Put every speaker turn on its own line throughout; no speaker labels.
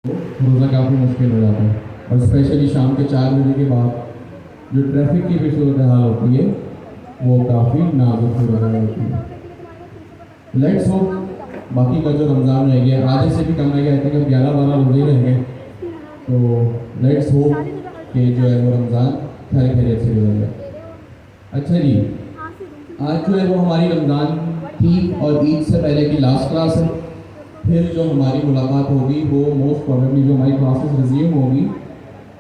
रोज़ा काफ़ी मुश्किल हो जाता है और स्पेशली शाम के 4 बजे के बाद जो ट्रैफिक की भी सूरत हाल होती है वो काफ़ी नाजुक सूरत हाल होती है। लेट्स होप बाकी का जो रमज़ान रह गया आधे से भी कम रह गया, आई थिंक अब 11-12 रोजे रह गए, तो लेट्स होप कि जो है वो रमज़ान खैर खैरियत से गुजर जाए। अच्छा जी, आज जो है वो हमारी रमज़ान की और ईद से पहले की लास्ट क्लास है। फिर जो हमारी मुलाकात होगी वो मोस्ट प्रॉबेबली जो हमारी क्लासेस रिज्यूम होगी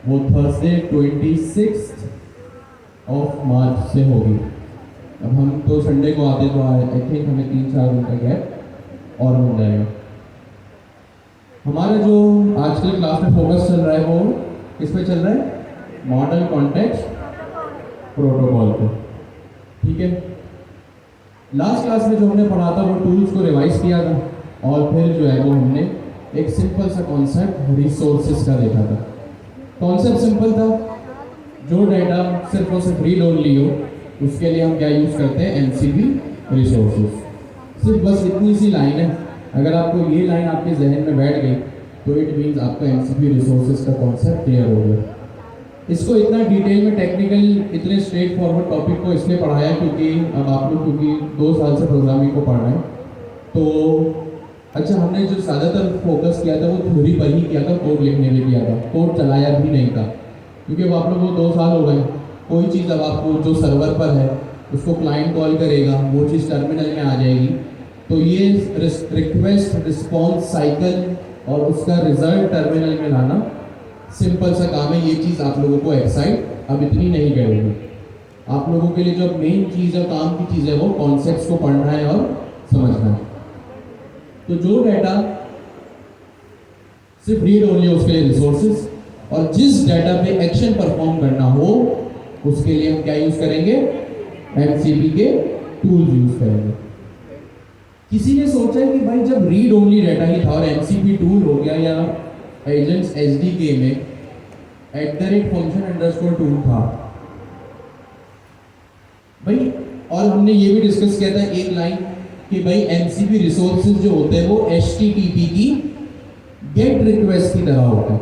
वो थर्सडे 26 मार्च से होगी। अब हम तो संडे को आते तो आई थिंक हमें 3-4 दिन का गैप और मिल जाएगा। हमारा जो आजकल क्लास में फोकस चल रहा है वो किस पे चल रहा है? मॉडल कॉन्टेक्स्ट प्रोटोकॉल पे। ठीक है, लास्ट क्लास में जो हमने पढ़ा था वो टूल्स को रिवाइज किया था और फिर जो है वो हमने एक सिंपल सा कॉन्सेप्ट रिसोर्सेज का देखा था। कॉन्सेप्ट सिंपल था, जो डाटा सिर्फ और सिर्फ रीड ओनली हो उसके लिए हम क्या यूज़ करते हैं? MCB resources. सिर्फ बस इतनी सी लाइन है, अगर आपको ये लाइन आपके जहन में बैठ गई तो इट मीन्स आपका एमसीबी रिसोर्सेज का कॉन्सेप्ट क्लियर हो गया। इसको इतना डिटेल में टेक्निकल इतने स्ट्रेट फॉरवर्ड टॉपिक को इसलिए पढ़ाया क्योंकि अब आप लोग क्योंकि 2 साल से प्रोग्रामिंग को पढ़ रहे हैं, तो अच्छा हमने जो ज़्यादातर फोकस किया था वो थ्योरी पर ही किया था, कोड लिखने में किया था, कोड चलाया भी नहीं था क्योंकि अब आप लोग को 2 साल हो गए। कोई चीज़ अब आपको जो सर्वर पर है उसको क्लाइंट कॉल करेगा, वो चीज़ टर्मिनल में आ जाएगी, तो ये रिक्वेस्ट रिस्पॉन्स साइकिल और उसका रिजल्ट टर्मिनल में लाना सिंपल सा काम है। ये चीज़ आप लोगों को एक्साइट अब इतनी नहीं करेगी। आप लोगों के लिए जो मेन चीज़ है, काम की चीज़ है, वो कॉन्सेप्ट्स को पढ़ना है और समझना है। तो जो डाटा सिर्फ रीड ओनली उसके लिए रिसोर्सेज, और जिस डाटा पे एक्शन परफॉर्म करना हो उसके लिए हम क्या यूज करेंगे? एमसीबी के टूल्स यूज करेंगे। किसी ने सोचा कि भाई जब रीड ओनली डाटा ही था और एमसीबी टूल हो गया या एजेंट्स एसडीके में @function underscore tool था भाई, और हमने ये भी डिस्कस किया था एक लाइन कि भाई एमसीबी रिसोर्सेज जो होते हैं वो HTTP की गेट रिक्वेस्ट की तरह होता है।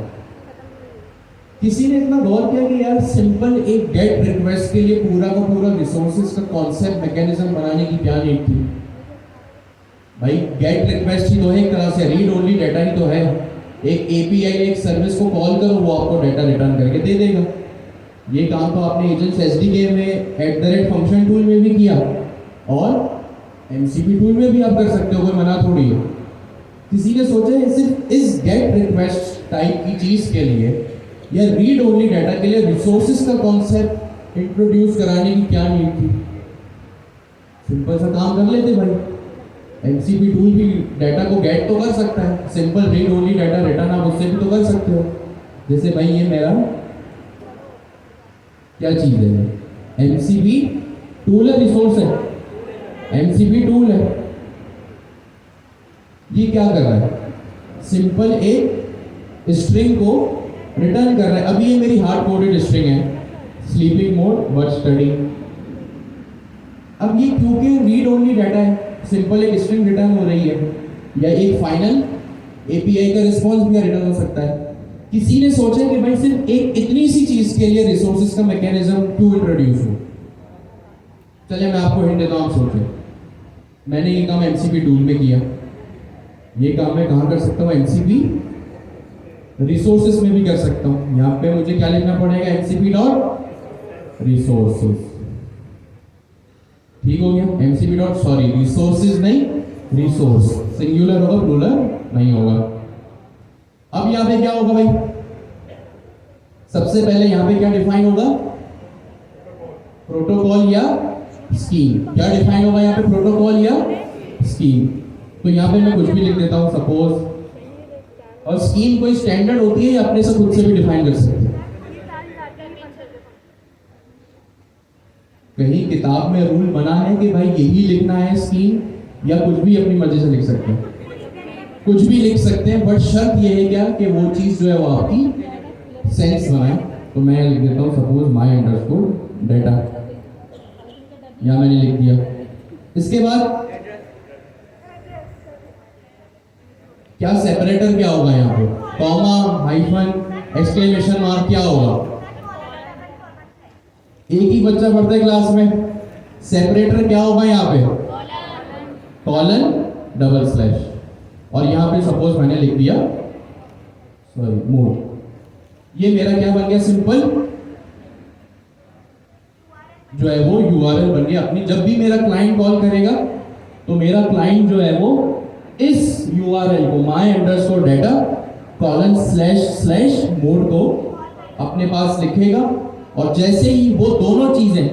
किसी ने इतना गौर किया कि यार सिंपल एक गेट रिक्वेस्ट के लिए पूरा का पूरा रिसोर्सेज का कॉन्सेप्ट मैकेनिज्म बनाने की क्या नीड थी? भाई गेट रिक्वेस्ट ही तो है, एक तरह से रीड ओनली डाटा ही तो है। एक एपीआई एक सर्विस को कॉल करो, वो आपको डाटा रिटर्न करके दे देगा। ये काम तो आपने एजेंट्स एसडीके में @function tool में भी किया और एमसीबी टूल में भी आप कर सकते हो, कोई मना थोड़ी है। किसी ने सोचा है सिर्फ इस गेट रिक्वेस्ट टाइप की चीज के लिए या रीड ओनली डाटा के लिए रिसोर्सेज का कॉन्सेप्ट इंट्रोड्यूस कराने की क्या नीड थी? सिंपल सा काम कर लेते भाई, एमसीबी टूल भी डाटा को गेट तो कर सकता है, simple read only data return आप उससे भी तो कर सकते हो। जैसे भाई ये मेरा क्या चीज है? एमसीबी टूल है, रिसोर्स है, एमसीबी टूल है। ये क्या कर रहा है? सिंपल एक स्ट्रिंग को रिटर्न कर रहा है। अभी ये मेरी हार्ड कोडेड स्ट्रिंग है, स्लीपिंग मोड बट स्टडिंग। अब ये क्योंकि रीड ओनली डाटा है, सिंपल एक स्ट्रिंग रिटर्न हो रही है या एक फाइनल एपीआई का रिस्पॉन्स भी रिटर्न हो सकता है। किसी ने सोचा कि भाई सिर्फ एक इतनी सी चीज के लिए रिसोर्सेज का मैकेनिज्म क्यों इंट्रोड्यूस हो? चलिए मैं आपको हिंट देता हूं, आप सोचें। मैंने ये काम एमसीबी टूल में किया, ये काम मैं कहां कर सकता हूं? एमसीबी रिसोर्सेज में भी कर सकता हूं। यहां पे मुझे क्या लिखना पड़ेगा? MCB dot resources. ठीक हो गया? एमसीबी डॉट सॉरी रिसोर्सेज नहीं, रिसोर्स सिंगुलर होगा, प्लूरल नहीं होगा। अब यहां पे क्या होगा भाई? सबसे पहले यहां पे क्या डिफाइन होगा? प्रोटोकॉल या स्कीम। क्या डिफाइन होगा यहाँ पे? प्रोटोकॉल या स्कीम। तो यहाँ पे मैं कुछ भी लिख देता हूँ सपोज, और स्कीम कोई स्टैंडर्ड होती है या अपने से खुद से भी डिफाइन कर सकते हैं? कहीं किताब में रूल बना है कि भाई यही लिखना है स्कीम, या कुछ भी अपनी मर्जी से लिख सकते हैं? कुछ भी लिख सकते हैं, बट शर्त यह है क्या कि वो चीज जो है वो आपकी सेंस बनाए। तो मैं लिख देता हूँ सपोज माई अंडरस्कोर डाटा, या मैंने लिख दिया। इसके बाद क्या सेपरेटर क्या होगा यहाँ पे? कॉमा हाइफन एक्सक्लेमेशन मार्क क्या होगा? एक ही बच्चा पढ़ता है क्लास में, सेपरेटर क्या होगा यहाँ पे? कॉलन डबल स्लैश, और यहाँ पे सपोज मैंने लिख दिया सॉरी मोड, ये मेरा क्या बन गया? सिंपल जो है वो यूआरएल बन गया अपनी। जब भी मेरा क्लाइंट कॉल करेगा तो मेरा क्लाइंट जो है वो इस यूआरएल को my underscore data colon slash slash mode को अपने पास लिखेगा, और जैसे ही वो दोनों चीजें,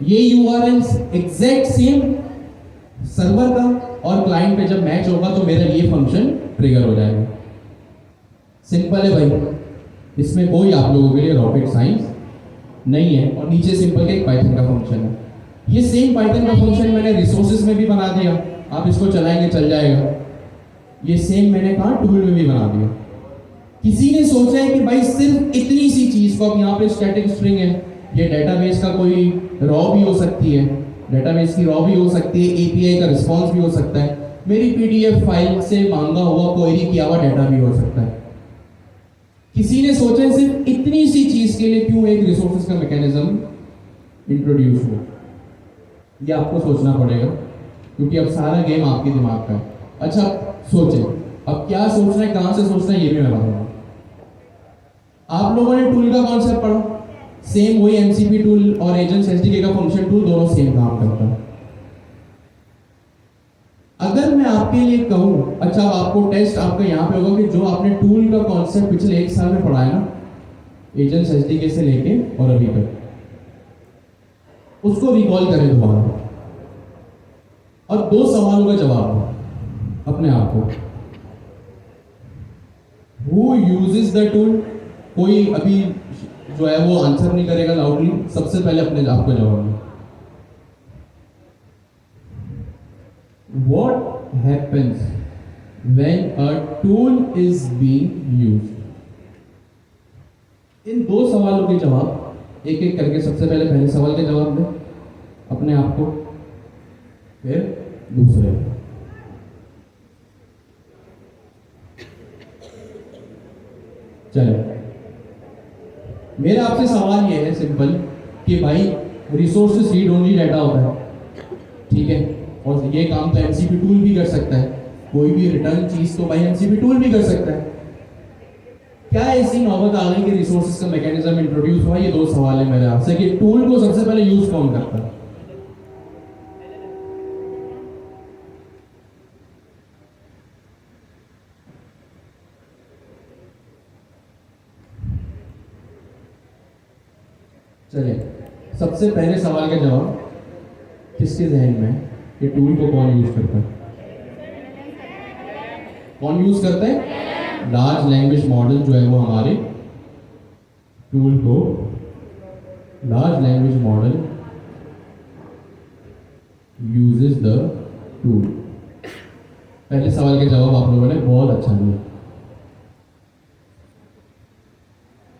ये यूआरएल एग्जैक्ट सेम सर्वर का और क्लाइंट पे जब मैच होगा तो मेरा ये फंक्शन ट्रिगर हो जाएगा। सिंपल है भाई, इसमें कोई आप लोगों के लिए रॉकेट साइंस नहीं है, और नीचे सिंपल का एक पाइथन का फंक्शन है। ये सेम पाइथन का फंक्शन मैंने रिसोर्सेज में भी बना दिया, आप इसको चलाएंगे चल जाएगा। ये सेम मैंने कहा टूल में भी बना दिया। किसी ने सोचा है कि भाई सिर्फ इतनी सी चीज को, अब यहाँ पे स्टैटिक स्ट्रिंग है, ये डेटाबेस का कोई रॉ भी हो सकती है, डेटाबेस की रॉ भी हो सकती है, एपीआई का रिस्पॉन्स भी हो सकता है, मेरी पीडीएफ फाइल से मांगा हुआ क्वेरी किया हुआ डाटा भी हो सकता है। किसी ने सोचा है सिर्फ इतनी सी चीज के लिए क्यों एक रिसोर्सेज का मैकेनिज्म इंट्रोड्यूस हो? ये आपको सोचना पड़ेगा, क्योंकि अब सारा गेम आपके दिमाग का है। अच्छा सोचें, अब क्या सोचना है, कहां से सोचना है, ये भी मैं बताऊंगा। आप लोगों ने टूल का कॉन्सेप्ट पढ़ा, सेम वही एमसीपी टूल और एजेंट्स एसडीके का फंक्शन टूल दोनों सेम काम करता है। अगर मैं आपके लिए कहूं, अच्छा आपको टेस्ट आपका यहाँ पे होगा कि जो आपने टूल का कॉन्सेप्ट पिछले 1 साल में पढ़ा है ना, एजेंट्स एसडीके से लेके और अभी तक, उसको रिकॉल करें दोबारा और 2 सवालों का जवाब दो अपने आप को। Who uses the tool? कोई अभी जो है वो आंसर नहीं करेगा लाउडली, सबसे पहले अपने आप को जवाब दो। What happens when a tool is being used? इन 2 सवालों के जवाब एक एक करके, सबसे पहले सवाल के जवाब दें अपने आप को, फिर दूसरे। चलो, मेरा आपसे सवाल यह है सिंपल कि भाई रिसोर्सेज रीड ओनली डाटा होता है, ठीक है, और ये काम तो एमसीपी टूल भी कर सकता है, कोई भी रिटर्न चीज तो भाई एमसीपी टूल भी कर सकता है। क्या ऐसी नौबत आ गई कि रिसोर्सेज का मैकेनिज्म इंट्रोड्यूस हुआ? ये 2 सवाल है मेरे आपसे कि टूल को सबसे पहले यूज कौन करता है? चलिए, सबसे पहले सवाल का जवाब किसके जहन में कि टूल को कौन यूज करता है? कौन यूज करता है? लार्ज लैंग्वेज मॉडल जो है वो हमारे टूल को, large language model uses the tool. पहले सवाल के जवाब आप लोगों ने बहुत अच्छा दिया।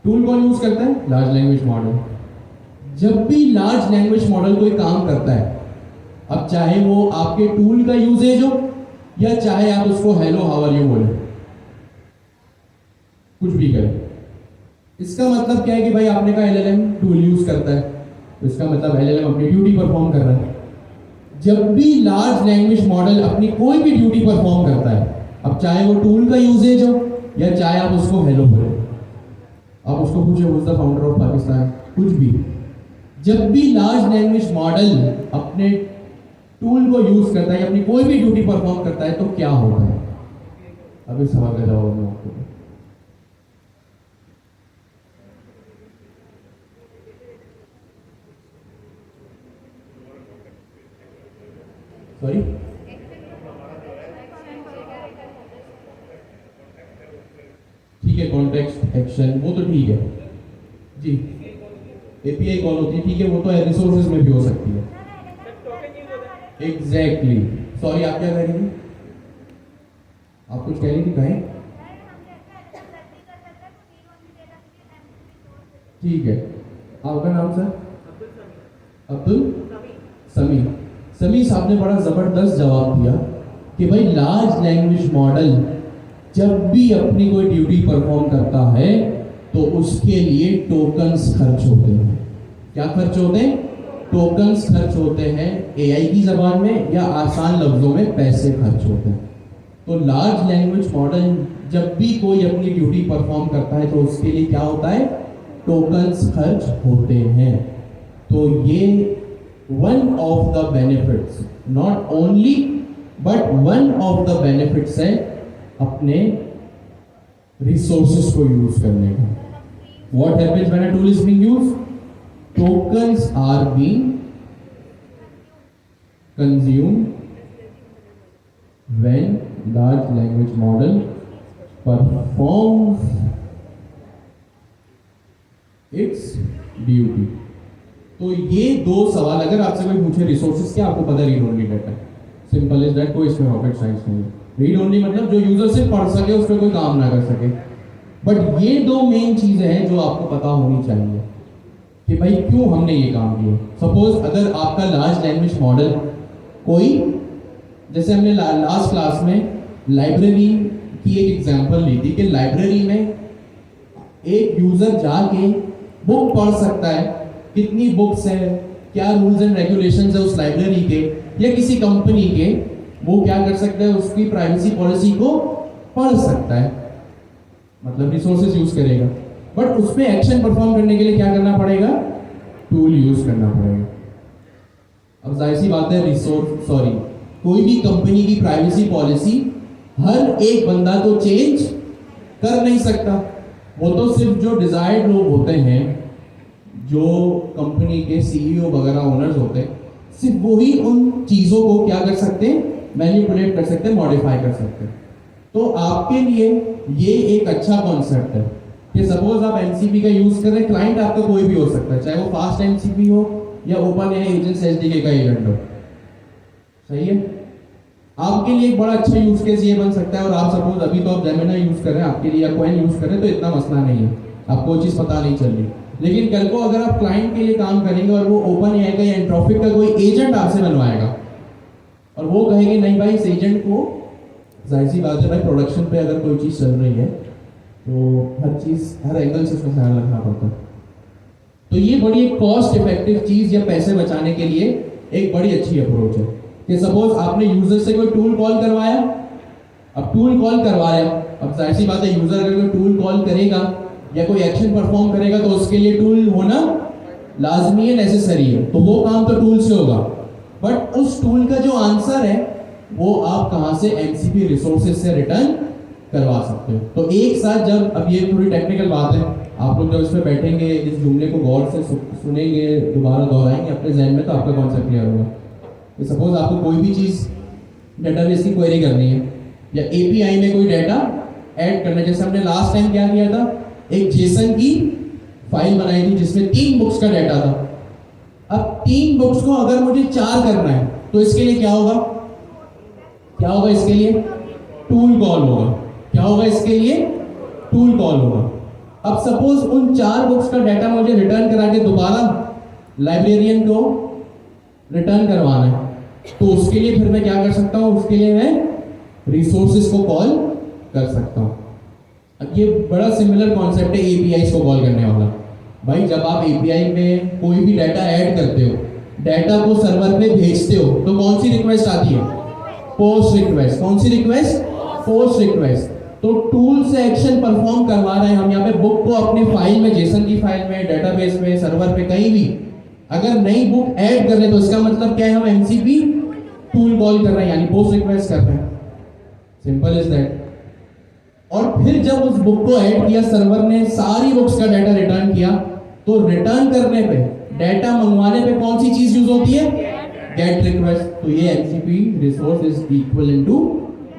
टूल कौन यूज करता है? Large language model. जब भी लार्ज लैंग्वेज मॉडल कोई काम करता है, अब चाहे वो आपके टूल का यूजेज हो या चाहे आप उसको हेलो हाउ आर यू बोले, कुछ भी करें, इसका मतलब क्या है कि भाई आपने कहा एलएलएम टूल यूज करता है, तो इसका मतलब एलएलएम अपनी ड्यूटी परफॉर्म कर रहा है। जब भी लार्ज लैंग्वेज मॉडल अपनी कोई भी ड्यूटी परफॉर्म करता है, अब चाहे वो टूल का यूजेज हो या चाहे आप उसको हेलो बोले, आप उसको पूछे who is the founder of Pakistan, कुछ भी, जब भी लार्ज लैंग्वेज मॉडल अपने टूल को यूज करता है, अपनी कोई भी ड्यूटी परफॉर्म करता है, तो क्या होता है? अब इस सवाल का जवाब मैं आपको, सॉरी ठीक है, कॉन्टेक्स्ट एक्शन वो तो ठीक है जी, एपीआई कॉल होती है, ठीक है, वो तो रिसोर्सेज में भी हो सकती है। एग्जैक्टली, सॉरी आप क्या कह रही थी? आप कुछ कह रही थी, कहें? ठीक है, आपका नाम सर? अब्दुल समी। समी साहब ने बड़ा जबरदस्त जवाब दिया कि भाई लार्ज लैंग्वेज मॉडल जब भी अपनी कोई ड्यूटी परफॉर्म करता है तो उसके लिए टोकन्स खर्च होते हैं। क्या खर्च होते हैं? टोकन्स खर्च होते हैं, एआई की जबान में या आसान लफ्जों में पैसे खर्च होते हैं। तो लार्ज लैंग्वेज मॉडल जब भी कोई अपनी ड्यूटी परफॉर्म करता है तो उसके लिए क्या होता है? टोकन्स खर्च होते हैं। तो ये one of the benefits, not only but one of the benefits है अपने रिसोर्सेस को यूज करने का। What happens when a tool is being used? Tokens are being consumed when large language model performs its duty। तो ये दो सवाल अगर आपसे कोई पूछे रिसोर्सेज क्या, आपको पता है read only data, simple is that, कोई इसमें रॉकेट साइंस नहीं है। रीड ओनली मतलब जो यूजर सिर्फ पढ़ सके, उस पर कोई काम ना कर सके। बट ये दो मेन चीजें हैं जो आपको पता होनी चाहिए कि भाई क्यों हमने ये काम किया। सपोज अगर आपका लार्ज लैंग्वेज मॉडल कोई, जैसे हमने लास्ट क्लास में लाइब्रेरी की एक एग्जांपल ली थी कि लाइब्रेरी में एक यूजर जाके बुक पढ़ सकता है, कितनी बुक्स है, क्या रूल्स एंड रेगुलेशंस है उस लाइब्रेरी के या किसी कंपनी के, वो क्या कर सकता है, उसकी प्राइवेसी पॉलिसी को पढ़ सकता है, मतलब रिसोर्सेज यूज करेगा। बट उस पर एक्शन परफॉर्म करने के लिए क्या करना पड़ेगा? टूल यूज करना पड़ेगा। अब जाहिर सी बात है, कोई भी कंपनी की प्राइवेसी पॉलिसी हर एक बंदा तो चेंज कर नहीं सकता। वो तो सिर्फ जो डिजायर्ड लोग होते हैं, जो कंपनी के सीईओ वगैरह ओनर्स होते हैं, सिर्फ वही उन चीजों को क्या कर सकते हैं? मैनिपुलेट कर सकते हैं, मॉडिफाई कर सकते हैं। तो आपके लिए ये एक अच्छा कॉन्सेप्ट है कि सपोज आप एमसीपी का यूज कर रहे हैं, क्लाइंट आपका कोई भी हो सकता है, चाहे वो फास्ट एमसीपी हो या ओपन एआई एजेंट्स एसडीके का एजेंट हो। सही है? आपके लिए एक बड़ा अच्छा यूज केस ये बन सकता है, और आप सपोज अभी तो आप जेमिनी यूज कर रहे हैं, आपके लिए या कोई यूज कर रहे हैं तो इतना मसला नहीं है, आपको वो चीज पता नहीं चल रही। लेकिन कल को अगर आप क्लाइंट के लिए काम करेंगे और वो ओपन एआई का या एंट्रोपिक का कोई एजेंट आपसे बनवाएगा और वो कहेंगे नहीं भाई इस एजेंट को, जाहिर सी बात है भाई प्रोडक्शन पे अगर कोई चीज चल रही है तो हर चीज हर एंगल से उसका ख्याल रखना पड़ता है। तो ये बड़ी एक कॉस्ट इफेक्टिव चीज या पैसे बचाने के लिए एक बड़ी अच्छी अप्रोच है कि सपोज आपने यूजर से कोई टूल कॉल करवाया, अब टूल कॉल करवाया, अब जाहिर सी बात है यूजर अगर कोई टूल कॉल करेगा या कोई एक्शन परफॉर्म करेगा तो उसके लिए टूल होना लाजमी है, नेसेसरी है, तो वो काम तो टूल से होगा। बट उस टूल का जो आंसर है वो आप कहां से? एमसीपी रिसोर्सेज से रिटर्न करवा सकते हो। तो एक साथ जब, अब ये थोड़ी टेक्निकल बात है, आप लोग जब इस पर बैठेंगे, इस जुमले को गौर से सुनेंगे, दोबारा दोहराएंगे अपने जहन में, तो आपका कॉन्सेप्ट क्लियर होगा। कि सपोज आपको कोई भी चीज डेटाबेस की क्वेरी करनी है या एपीआई में कोई डाटा ऐड करना है, जैसे हमने लास्ट टाइम क्या किया था, एक जेसन की फाइल बनाई थी जिसमें 3 बुक्स का डाटा था। अब 3 बुक्स को अगर मुझे 4 करना है तो इसके लिए क्या होगा? क्या होगा इसके लिए? टूल कॉल होगा। क्या होगा इसके लिए? टूल कॉल होगा। अब सपोज उन 4 बुक्स का डाटा मुझे रिटर्न करा के दोबारा लाइब्रेरियन को रिटर्न करवाना है, तो उसके लिए फिर मैं क्या कर सकता हूं? उसके लिए मैं रिसोर्सेज को कॉल कर सकता हूं। अब ये बड़ा सिमिलर कॉन्सेप्ट है एपीआई को कॉल करने वाला। भाई जब आप एपीआई में कोई भी डाटा ऐड करते हो, डाटा को सर्वर पे भेजते हो, तो कौन सी रिक्वेस्ट आती है? Post request. कौन सी रिक्वेस्ट? Post request. तो टूल से एक्शन परफॉर्म करवा रहे हैं हम यहाँ पे, बुक को अपनी फाइल में, जेसन की फाइल में, डेटाबेस में, सर्वर पे, कहीं भी अगर नई बुक ऐड कर रहे हैं तो इसका मतलब क्या है? हम एमसीपी टूल कॉल कर रहे हैं, यानी पोस्ट रिक्वेस्ट कर रहे हैं। Simple is that. और फिर जब उस बुक को ऐड किया, सर्वर ने सारी बुक्स का डाटा रिटर्न किया, तो रिटर्न करने पे, डाटा मंगवाने पे कौन सी चीज यूज होती है? Get request. तो ये MCP resource is equal to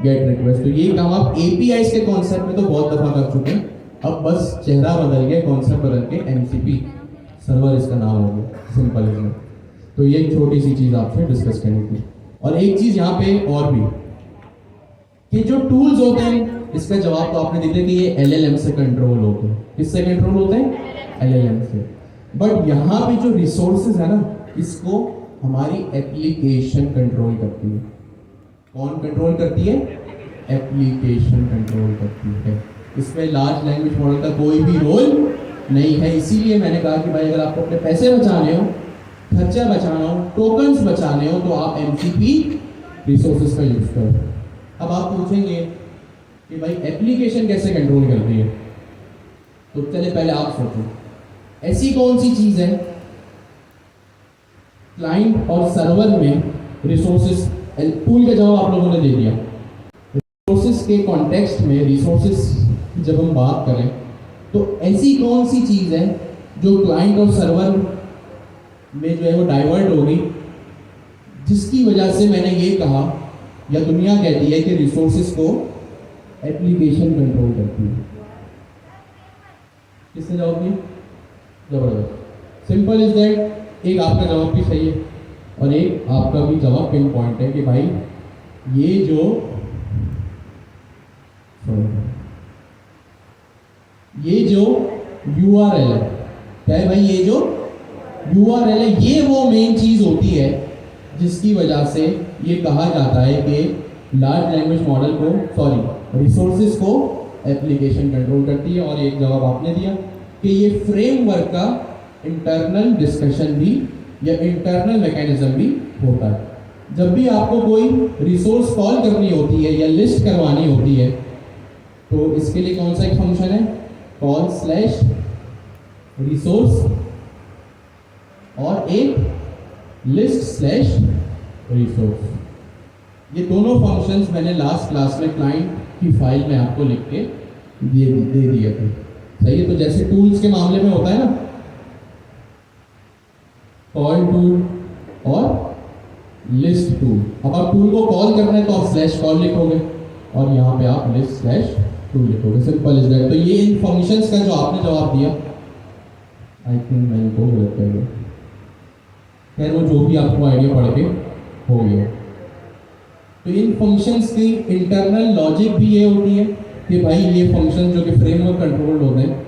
get request. तो ये काम आप एपीआई के कॉन्सेप्ट में तो बहुत दफा कर चुके हैं, अब बस चेहरा बदल गया, कॉन्सेप्ट बदल के एमसीपी सर्वर इसका नाम हो गया। Simple is. तो ये एक छोटी सी चीज आपसे डिस्कस करनी थी। और एक चीज यहाँ पे और भी कि जो टूल्स होते हैं, इसका जवाब तो आपने दिया कि ये एलएलएम से कंट्रोल होते हैं। किससे कंट्रोल होते हैं? एलएलएम से। बट यहाँ पे जो रिसोर्सेज है ना, इसको हमारी एप्लीकेशन कंट्रोल करती है। कौन कंट्रोल करती है? एप्लीकेशन कंट्रोल करती है। इसमें लार्ज लैंग्वेज मॉडल का कोई भी रोल नहीं है। इसीलिए मैंने कहा कि भाई अगर आपको अपने पैसे बचाने हो, खर्चा बचाना हो, टोकन्स बचाने हो, तो आप एमसीपी रिसोर्सेज का यूज करो। अब आप पूछेंगे कि भाई एप्लीकेशन कैसे कंट्रोल करती है, तो चले पहले आप सोचो ऐसी कौन सी चीज है क्लाइंट और सर्वर में रिसोर्सेज। टूल का जवाब आप लोगों ने दे दिया। रिसोर्सेज के कॉन्टेक्स्ट में रिसोर्सेज जब हम बात करें तो ऐसी कौन सी चीज है जो क्लाइंट और सर्वर में जो है वो डाइवर्ट होगी, जिसकी वजह से मैंने ये कहा या दुनिया कहती है कि रिसोर्सेज को एप्लीकेशन कंट्रोल करती है। किसने जवाब दिया? जबरदस्त, सिंपल इज दैट। एक आपका जवाब भी सही है और एक आपका भी जवाब पिन पॉइंट है कि भाई ये जो URL है, क्या है भाई, ये जो URL है ये वो मेन चीज होती है जिसकी वजह से ये कहा जाता है कि लार्ज लैंग्वेज मॉडल को, सॉरी, रिसोर्सेज को एप्लीकेशन कंट्रोल करती है। और एक जवाब आपने दिया कि ये फ्रेमवर्क का इंटरनल डिस्कशन भी या इंटरनल मैकेनिज्म भी होता है। जब भी आपको कोई रिसोर्स कॉल करनी होती है या लिस्ट करवानी होती है तो इसके लिए कौन सा एक फंक्शन है, कॉल स्लैश रिसोर्स और एक लिस्ट स्लैश रिसोर्स। ये दोनों फंक्शंस मैंने लास्ट क्लास में क्लाइंट की फाइल में आपको लिख के दे दिए थे, सही है। तो जैसे टूल्स के मामले में होता है ना, कॉल टूल और लिस्ट टूल। अब आप टूल को कॉल करना है तो आप स्लैश कॉल लिखोगे और यहाँ पे आप लिस्ट स्लैश टूल लिखोगे, सिंपल इज दैट। तो ये इन फंक्शंस का जो आपने जवाब दिया, आई थिंक मैं इनको गलत कर गया, खैर वो जो भी आपको आइडिया पड़ के हो गया। तो इन फंक्शंस की इंटरनल लॉजिक भी ये होती है कि भाई ये फंक्शन जो कि फ्रेमवर्क कंट्रोल होते हैं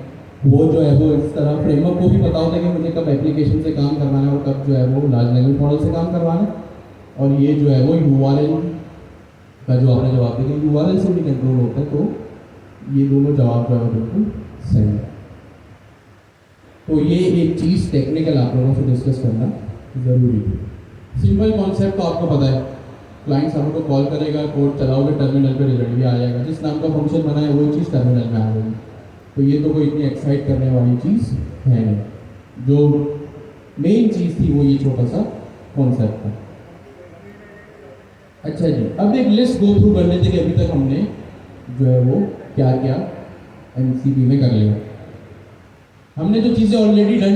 वो जो है वो इस तरह फ्रेमवर्क को भी पता होता है कि मुझे कब एप्लीकेशन से काम करवाना है और कब जो है वो लार्ज लैंग्वेज मॉडल से काम करवाना है। और ये जो है वो URL का जो आपने जवाब दिया URL से भी कंट्रोल होता है। तो ये दोनों जवाब जो है बिल्कुल सही है। तो ये एक चीज़ टेक्निकल आप लोगों से डिस्कस करना ज़रूरी है। सिंपल कॉन्सेप्ट तो आपको पता है, क्लाइंट सर्वर को कॉल करेगा, कोड चलाओगे, टर्मिनल पे रिजल्ट भी आ जाएगा, जिस नाम का फंक्शन बना है वो चीज़ टर्मिनल में आ जाएगी। तो ये तो कोई इतनी एक्साइट करने वाली चीज़ है नहीं। जो मेन चीज़ थी वो ये छोटा सा कॉन्सेप्ट था। अच्छा जी, अब एक लिस्ट गो थ्रू कर लेते कि अभी तक हमने जो है वो क्या क्या एमसीपी में कर लिया। हमने जो चीज़ें ऑलरेडी डन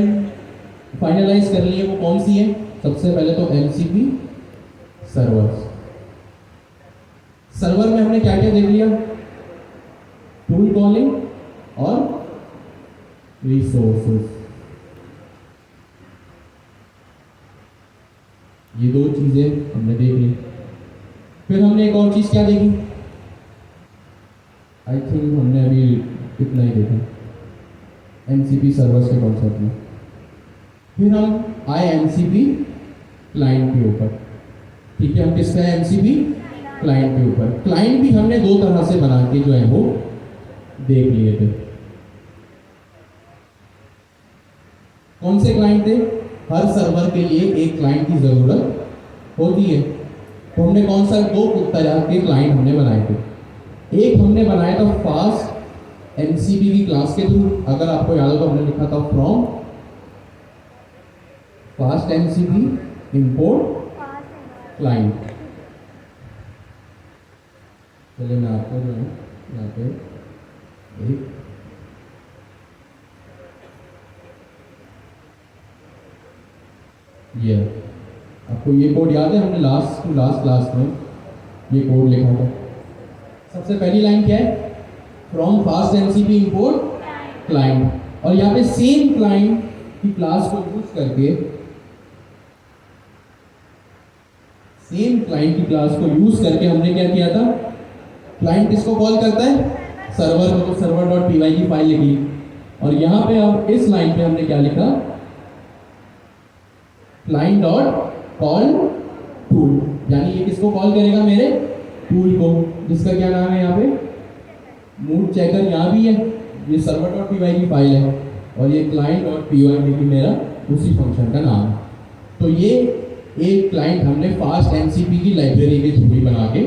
फाइनलाइज कर ली है वो कौन सी है? सबसे पहले तो एमसीपी सर्वर्स। सर्वर में हमने क्या क्या देख लिया? टूल कॉलिंग और रिसोर्सेज, ये दो चीजें हमने देख ली। फिर हमने एक और चीज क्या देखी? आई थिंक हमने अभी इतना ही देखा एमसीपी सर्वर्स के कॉन्सेप्ट में। फिर हम आए एमसीपी क्लाइंट के ऊपर। ठीक है, हम किस पे एमसीपी क्लाइंट के ऊपर। क्लाइंट भी हमने दो तरह से बना के जो है वो देख लिए थे। कौन से क्लाइंट थे? हर सर्वर के लिए एक क्लाइंट की जरूरत होती है। तो हमने कौन सा दो तरह के क्लाइंट हमने बनाए थे। एक हमने बनाया था फास्ट एमसीपी की क्लास के थ्रू। अगर आपको याद हो तो हमने लिखा था from fast MCP import client. चलिए मैं आपको जो है यहाँ पे एक ये आपको ये कोड याद है? हमने लास्ट क्लास में ये कोड लिखा था। सबसे पहली लाइन क्या है? From fast MCP import client. और यहाँ पे सेम क्लाइंट की क्लास को यूज करके, सेम क्लाइंट की क्लास को यूज करके हमने क्या किया था? क्लाइंट किसको कॉल करता है? सर्वर को। तो server.py की फाइल लिखी और यहाँ पे अब इस लाइन पे हमने क्या लिखा? client.call tool। यानी ये किसको कॉल करेगा? मेरे टूल को, जिसका क्या नाम है यहाँ पे, मूड चेकर यहाँ भी है, ये सर्वर डॉट पी वाई की फाइल है, और ये क्लाइंट डॉट पी वाई भी मेरा उसी फंक्शन का नाम है। तो ये एक क्लाइंट हमने फास्ट एमसीपी की लाइब्रेरी के थ्रू ही बना के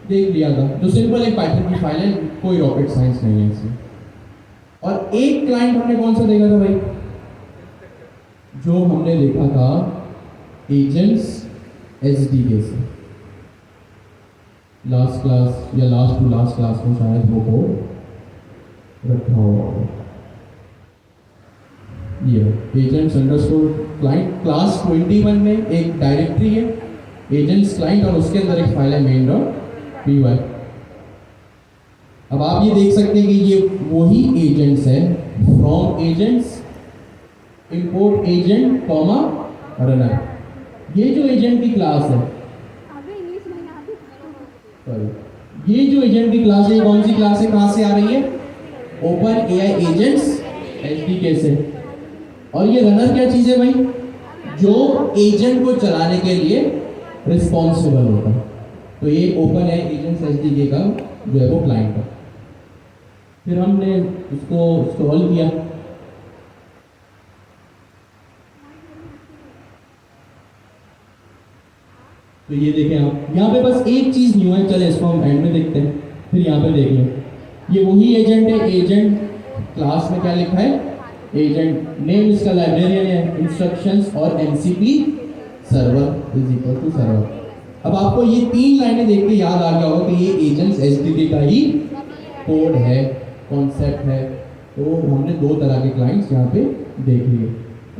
देख लिया था, जो सिंपल एक पाइथन की फाइल है, कोई रॉकेट साइंस नहीं है इसमें। और एक क्लाइंट हमने कौन सा देखा था भाई, जो हमने देखा था एजेंट्स एसडीके से। लास्ट क्लास या लास्ट टू लास्ट क्लास में शायद वो कोड रखा हुआ होगा। ये एजेंट्स अंडरस्कोर क्लाइंट क्लास 21 में एक डायरेक्टरी है एजेंट्स क्लाइंट, और उसके अंदर एक फाइल है मेन डॉट पी वाई। अब आप ये देख सकते हैं कि ये वही एजेंट्स है, from agents, import agent comma runner. ये जो एजेंट की क्लास है, सॉरी, ये जो एजेंट की क्लास है, कौन सी क्लास है, कहां से आ रही है, ओपन एआई एजेंट्स एसडीके से। और ये रनर क्या चीज है भाई, जो एजेंट को चलाने के लिए रिस्पॉन्सिबल होता है। तो ये ओपन है एजेंट्स एसडीके का जो है वो क्लाइंट है। फिर हमने उसको इंस्टॉल किया, तो ये देखें आप, यहाँ पे बस एक चीज न्यू है, चले इसको हम एंड में देखते हैं। फिर यहाँ पे देख लें, ये वही एजेंट है, एजेंट क्लास में क्या लिखा है, एजेंट नेम इसका लाइब्रेरियन है, इंस्ट्रक्शंस और MCP server is equal to server. अब आपको ये तीन लाइनें देख के याद आ गया होगा कि ये एजेंट्स एसडीके का ही कोड है, कॉन्सेप्ट है। तो हमने दो तरह के क्लाइंट्स यहाँ पे देख लिए।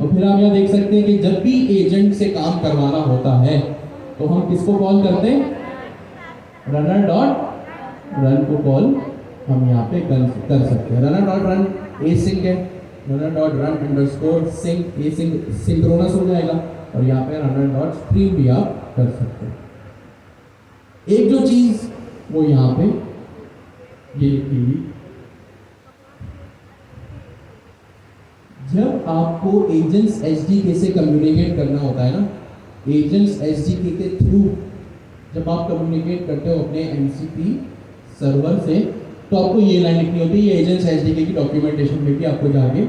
और फिर आप यहाँ देख सकते हैं कि जब भी एजेंट से काम करवाना होता है तो हम किसको कॉल करते हैं, रनर डॉट रन को कॉल हम यहाँ पे कर सकते हैं। रनर डॉट रन एसिंक है, runner dot run underscore sync async synchronous हो जाएगा, और यहाँ पे रनर डॉट स्ट्रीम भी आप कर सकते हैं। एक जो चीज वो यहाँ पे ये लिखी, जब आपको एजेंट्स एसडीके से कम्युनिकेट करना होता है ना, एजेंट्स एसडीके के थ्रू जब आप कम्युनिकेट करते हो अपने एमसीपी सर्वर से, तो आपको ये लाइन लिखनी होती है। ये एजेंट्स एसडीके की डॉक्यूमेंटेशन में भी आपको जाके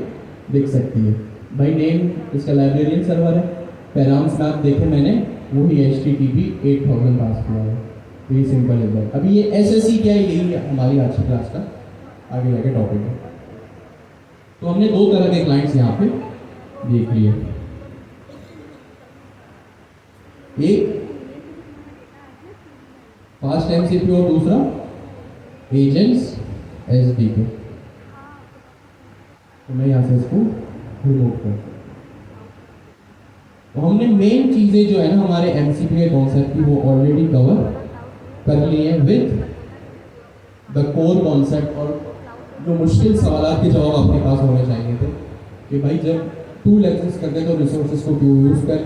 दिख सकती है। भाई नेम इसका लाइब्रेरियन सर्वर है, पैराम्स में आप देखें मैंने वही HTTP 8000 पास किया है। तो ये सिंपल है। अभी ये SSE क्या है, यही हमारी आज की क्लास का आगे जाके टॉपिक है। तो हमने दो तरह के क्लाइंट्स यहाँ पे देख लिए, एक फास्ट एमसीपी और दूसरा एजेंट्स एसडीके। तो मैं यहाँ से इसको रिमूव करता हूँ। तो हमने मेन चीजें जो है ना हमारे एमसीपी के कॉन्सेप्ट की वो ऑलरेडी कवर कर ली है विद द कोर कॉन्सेप्ट। और जो मुश्किल सवाल के जवाब आपके पास होने चाहिए थे कि भाई जब टूल एग्जिस्ट करते तो रिसोर्सेज को क्यों यूज़ कर,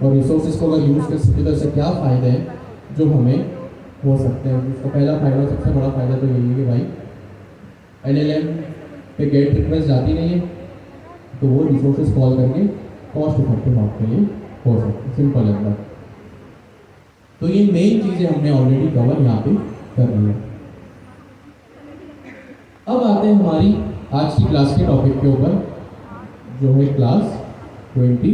और रिसोर्सेज को अगर यूज़ कर सकते तो इससे क्या फ़ायदे हैं जो हमें हो सकते हैं। उसका पहला फ़ायदा, सबसे बड़ा फ़ायदा तो यही है कि भाई LLM पे गेट रिक्वेस्ट जाती नहीं है, तो वो रिसोर्सेज कॉल करके कॉस्ट इफेक्टिव आपके लिए हो सकते, सिंपल है बात। तो ये मेन चीज़ें हमने ऑलरेडी कवर यहाँ पे कर ली है। अब आते हैं हमारी आज की क्लास के टॉपिक के ऊपर, जो है क्लास 22।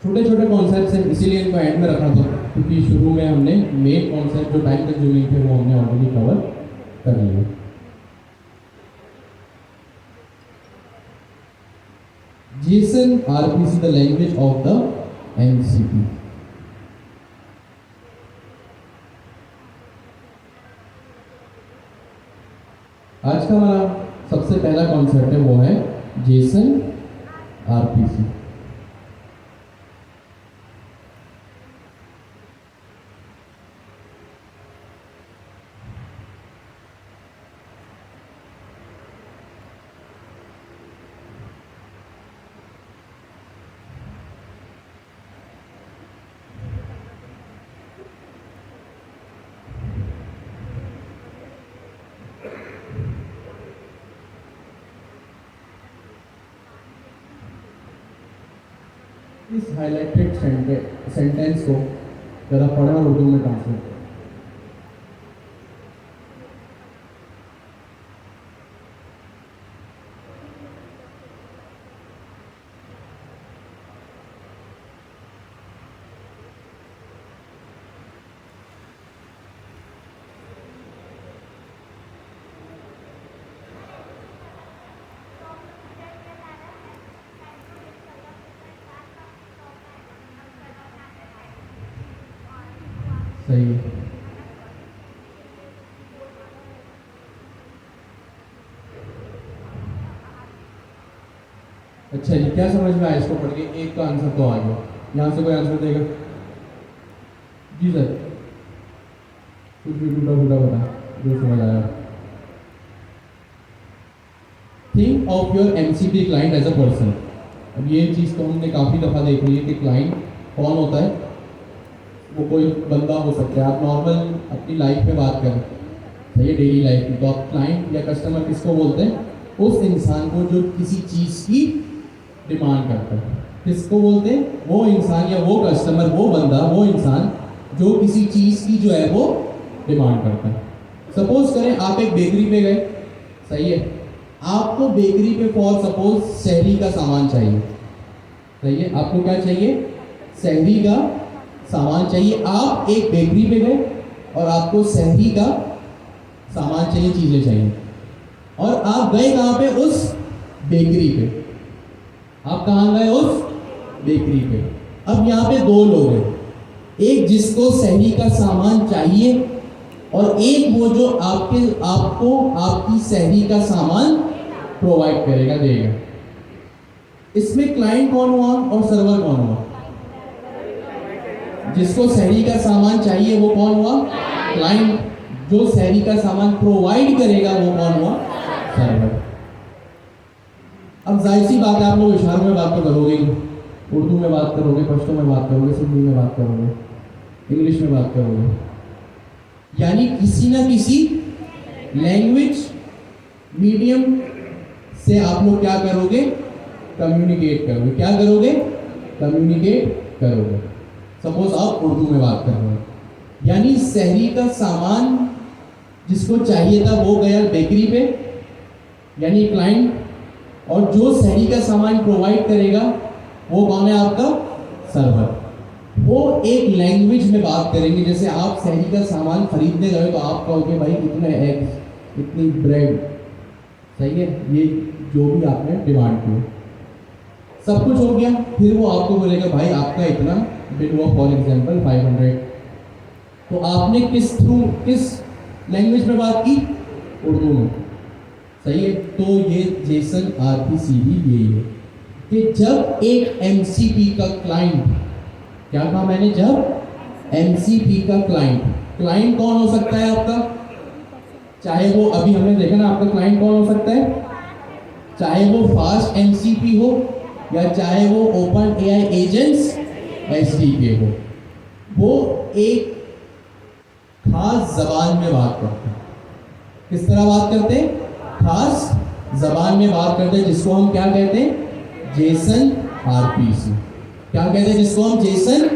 छोटे छोटे कॉन्सेप्ट्स हैं, इसीलिए इनको एंड में रखा था, क्योंकि शुरू में हमने मेन कॉन्सेप्ट जो टाइम कंज्यूमिंग थे वो हमने ऑलरेडी कवर कर लिया। JSON RPC the language of the MCP। आज का हमारा सबसे पहला कॉन्सेप्ट है वो है JSON RPC। इस हाईलाइटेड सेंटेंस को जरा पढ़ें और उर्दू में ट्रांसलेट करें। सही है। अच्छा जी, क्या समझ में आया इसको पढ़ के? एक का आंसर तो आ गया। यहाँ से कोई आंसर देगा? जी सर, कुछ भी टूटा फूटा बता जो समझ आया। Think of your MCP client as a person. अब ये चीज़ तो हमने काफ़ी दफ़ा देख ली है कि क्लाइंट कौन होता है। वो कोई बंदा हो सकता है, आप नॉर्मल अपनी लाइफ में बात करें, सही है, डेली लाइफ में, तो आप क्लाइंट या कस्टमर किसको बोलते हैं? उस इंसान को जो किसी चीज़ की डिमांड करता है। किसको बोलते हैं? वो इंसान या वो कस्टमर, वो बंदा, वो इंसान जो किसी चीज़ की जो है वो डिमांड करता है। सपोज करें आप एक बेकरी पे गए, सही है, आपको बेकरी पे फॉर सपोज शहरी का सामान चाहिए, सही है, आपको क्या चाहिए? शहरी का सामान चाहिए। आप एक बेकरी पे गए और आपको शहरी का सामान चाहिए, चीज़ें चाहिए, और आप गए कहाँ पे? उस बेकरी पे। आप कहाँ गए? उस बेकरी पे। अब यहाँ पे दो लोग हैं, एक जिसको शहरी का सामान चाहिए और एक वो जो आपको आपकी शहरी का सामान प्रोवाइड करेगा, देगा। इसमें क्लाइंट कौन हुआ और सर्वर कौन हुआ? जिसको शहरी का सामान चाहिए वो कौन हुआ? क्लाइंट। जो शहरी का सामान प्रोवाइड करेगा वो कौन हुआ? सर्वर। अब जाहिर सी बात है, आप लोग इशारों में बात तो करोगे, उर्दू में बात करोगे, पश्तो में बात करोगे, सिंधी में बात करोगे, इंग्लिश में बात करोगे, यानी किसी ना किसी लैंग्वेज मीडियम से आप लोग क्या करोगे? कम्युनिकेट करोगे। क्या करोगे? कम्युनिकेट करोगे। सपोज आप उर्दू में बात कर रहे हो, यानी शहरी का सामान जिसको चाहिए था वो गया बेकरी पे, यानी क्लाइंट, और जो शहरी का सामान प्रोवाइड करेगा वो कौन है? आपका सर्वर। वो एक लैंग्वेज में बात करेंगे। जैसे आप शहरी का सामान खरीदने गए तो आप कहोगे भाई इतने एग्स, इतनी ब्रेड, सही है, ये जो भी आपने डिमांड की, सब कुछ हो गया। फिर वो आपको बोलेगा भाई आपका इतना बिल हुआ, फॉर एग्जाम्पल 500। तो आपने किस लैंग्वेज में बात की? उर्दू में, सही है। तो ये जेसन आरपीसीबी यही है कि जब एक एमसीपी का क्लाइंट, क्या कहा मैंने? जब एमसीपी का क्लाइंट कौन हो सकता है आपका? चाहे वो, अभी हमने देखा ना, आपका क्लाइंट कौन हो सकता है? चाहे वो फास्ट एमसीपी हो या चाहे वो ओपन एआई एजेंट्स एसडीके हो, वो एक खास जबान में बात करते हैं। किस तरह बात करते हैं? खास जबान में बात करते हैं, जिसको हम क्या कहते हैं? Jason RPC. क्या कहते हैं जिसको हम? Jason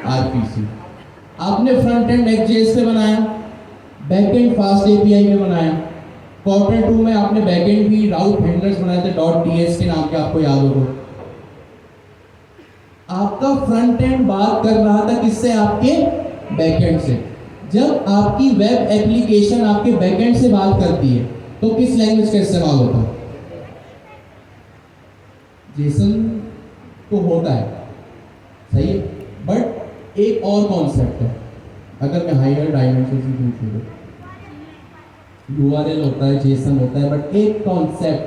RPC. आपने फ्रंट एंड नेक्स्ट.जेएस पे बनाया, बैक एंड फास्ट एपीआई में बनाया, क्वार्टर 2 में आपने बैक एंड भी राउट हैंडलर्स बनाए थे .ts के नाम के, आपको याद हो तो। आपका फ्रंट एंड बात कर रहा था किससे? आपके बैक एंड से। जब आपकी वेब एप्लीकेशन आपके बैक एंड से बात करती है तो किस लैंग्वेज का इस्तेमाल होता है? जेसन तो होता है, सही है, बट एक और कॉन्सेप्ट है। अगर मैं हायर डायमेंशन से पूछूँ, यूआरएल होता है, जेसन होता है, बट एक कॉन्सेप्ट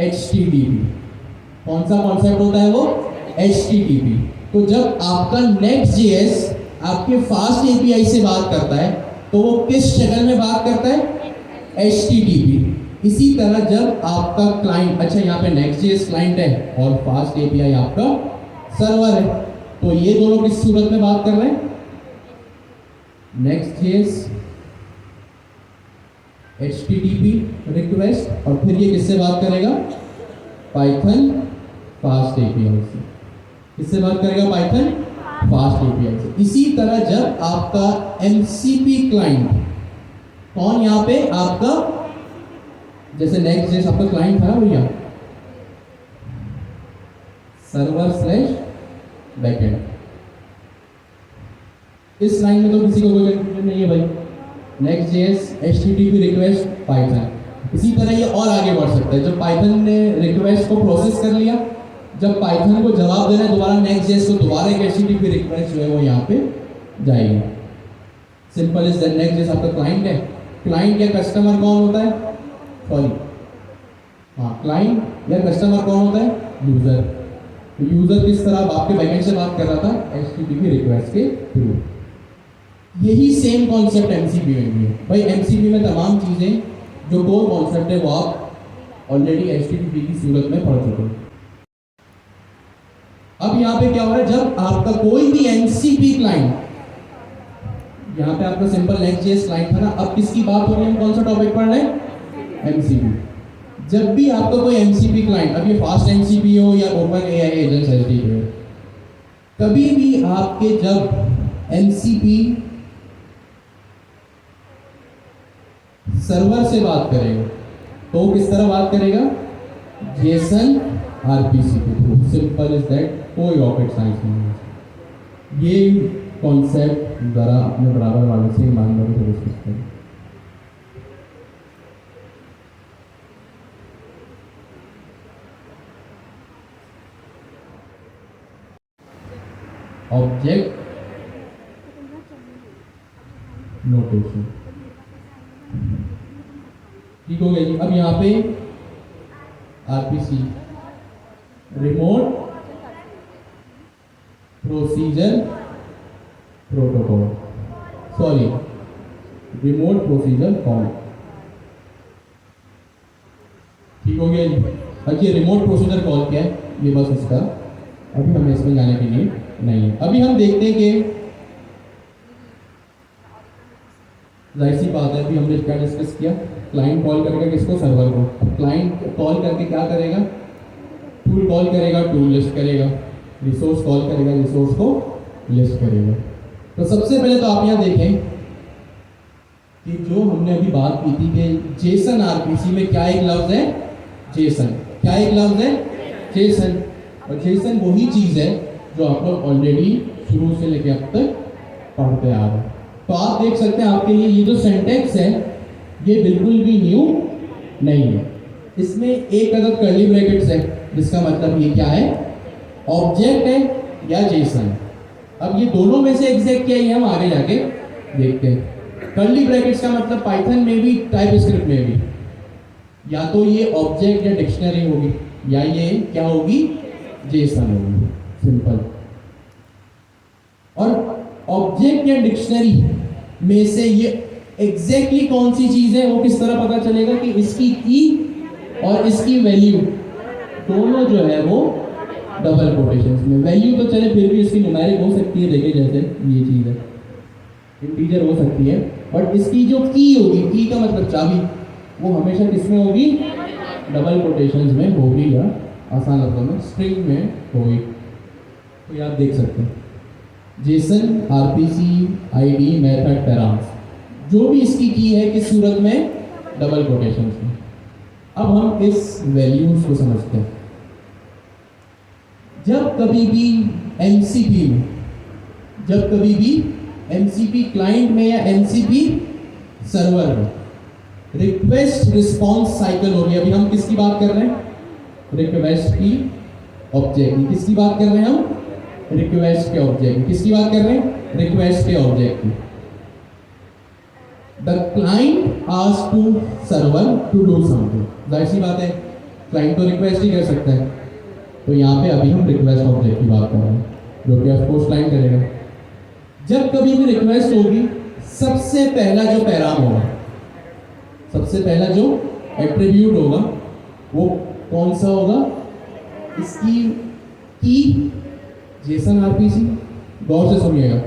HTTP। कौन सा कॉन्सेप्ट होता है वो? HTTP। तो जब आपका नेक्स्ट.जेएस आपके फास्ट एपीआई से बात करता है तो वो किस शक्ल में बात करता है? HTTP। इसी तरह जब आपका क्लाइंट, अच्छा यहाँ पे नेक्स्ट.जेएस क्लाइंट है और फास्ट एपीआई आपका सर्वर है, तो ये दोनों किस सूरत में बात कर रहे हैं? नेक्स्ट.जेएस HTTP रिक्वेस्ट, और फिर ये किससे बात करेगा? पाइथन फास्ट एपीआई से। किससे बात करेगा? पाइथन फास्ट एपीआई से। इसी तरह जब आपका एमसीपी क्लाइंट, कौन यहाँ पे आपका, जैसे नेक्स्ट जेस आपका क्लाइंट था ना भैया, सर्वर स्लैश बैकएंड, इस लाइन में तो किसी को कोई कंफ्यूजन नहीं है भाई। Next JS HTTP request Python, इसी तरह ये और आगे बढ़ सकता है। जब पाइथन ने रिक्वेस्ट को प्रोसेस कर लिया, जब पाइथन को जवाब देना है दोबारा नेक्स्ट जेएस को दोबारा एक एचटीटीपी रिक्वेस्ट जो है वो यहाँ पे जाएगी। Simple is that. Next JS आपका क्लाइंट है। क्लाइंट या कस्टमर कौन होता है? सॉरी, हाँ, क्लाइंट या कस्टमर कौन होता है? यूजर। तो यूजर किस तरह आपके बैकएंड से बात कर रहा था? एचटीटीपी रिक्वेस्ट के थ्रू। यही सेम कॉन्सेप्ट एमसीपी में भी है भाई। एमसीपी में तमाम चीजें जो कोर कॉन्सेप्ट है वो आप ऑलरेडी एचटीटीपी की सूरत में पढ़ चुके हैं। अब यहाँ पे क्या हो रहा है? जब आपका कोई भी एमसीपी क्लाइंट, यहाँ पे आपका सिंपल नेक्स्ट.जेएस क्लाइंट था ना, अब किसकी बात हो रही है? हम कौन सा टॉपिक पढ़ रहे हैं? एमसीपी। जब भी आपका कोई एमसीपी क्लाइंट, अब ये फास्ट एमसीपी हो या ओपन एआई एजेंट्स एचडीपी हो, कभी भी आपके जब एमसीपी सर्वर से बात करेगा तो किस तरह बात करेगा? जेसन आरपीसी के थ्रू। सिंपल इज दैट, कोई रॉकेट साइंस नहीं है। ये कॉन्सेप्ट जरा अपने बराबर वाले से ईमानदारी से डिस्कस करें। ऑब्जेक्ट नोटेशन, ठीक हो गया जी। अब यहाँ पे RPC, remote procedure protocol, sorry remote procedure call, ठीक हो गया जी। अब ये रिमोट प्रोसीजर कॉल क्या है? ये बस इसका अभी हमें इसमें जाने के लिए नहीं है। अभी हम देखते हैं कि जाहिर सी बात है, अभी हमने क्या डिस्कस किया? क्लाइंट कॉल करेगा किसको? सर्वर को। अब क्लाइंट कॉल करके क्या करेगा? टूल कॉल करेगा, टूल लिस्ट करेगा, रिसोर्स कॉल करेगा, रिसोर्स को लिस्ट करेगा। तो सबसे पहले तो आप यहाँ देखें कि जो हमने अभी बात की थी कि जेसन आरपीसी में क्या एक लफ्ज है? जेसन। क्या एक लफ्ज है? जेसन। और जेसन वही चीज़ है जो आप लोग ऑलरेडी शुरू से लेकर अब तक पढ़ते आ रहे हैं। तो आप देख सकते हैं आपके लिए ये जो सेंटेक्स है ये बिल्कुल भी न्यू नहीं है। इसमें एक अदद कर्ली ब्रैकेट्स है, जिसका मतलब ये क्या है? ऑब्जेक्ट है या जेसन। अब ये दोनों में से एग्जैक्ट क्या है हम आगे जाके देखते हैं। कर्ली ब्रैकेट्स का मतलब पाइथन में भी टाइप स्क्रिप्ट में भी या तो ये ऑब्जेक्ट या डिक्शनरी होगी या ये क्या होगी? जेसन होगी। सिंपल। और ऑब्जेक्ट या डिक्शनरी में से ये एग्जैक्टली कौन सी चीज है वो किस तरह पता चलेगा? कि इसकी की और इसकी वैल्यू दोनों जो है वो डबल कोटेशंस में। वैल्यू तो चले फिर भी इसकी न्यूमेरिक हो सकती है, देखे जैसे ये चीज है इंटीजर हो सकती है, बट इसकी जो की होगी, की का मतलब चाबी, वो हमेशा किसमें होगी? डबल कोटेशंस में होगी, या आसान लफ्जों में स्ट्रिंग में होगी। तो ये आप देख सकते हैं Jason RPC ID method params, जो भी इसकी की है किस सूरत में? डबल कोटेशंस में। अब हम इस वैल्यूज को समझते हैं। जब कभी भी एमसीपी में, जब कभी भी एमसीपी क्लाइंट में या एमसीपी सर्वर में रिक्वेस्ट रिस्पॉन्स साइकिल हो रही है। अभी हम किसकी बात कर रहे हैं? रिक्वेस्ट की ऑब्जेक्ट की। किसकी बात कर रहे हैं हम? रिक्वेस्ट के ऑब्जेक्ट की। किसकी बात कर रहे हैं? रिक्वेस्ट के ऑब्जेक्ट की। The client asks to server to do something. जाहिर सी बात है क्लाइंट तो रिक्वेस्ट ही कर सकता है, तो यहाँ पे अभी हम रिक्वेस्ट ऑब्जेक्ट की बात कर रहे हैं, जो कि ऑफकोर्स क्लाइंट करेगा। जब कभी भी रिक्वेस्ट होगी, सबसे पहला जो पैराम होगा, सबसे पहला जो एट्रीब्यूट होगा वो कौन सा होगा? इसकी की जेसन आरपीसी, गौर से सुनिएगा,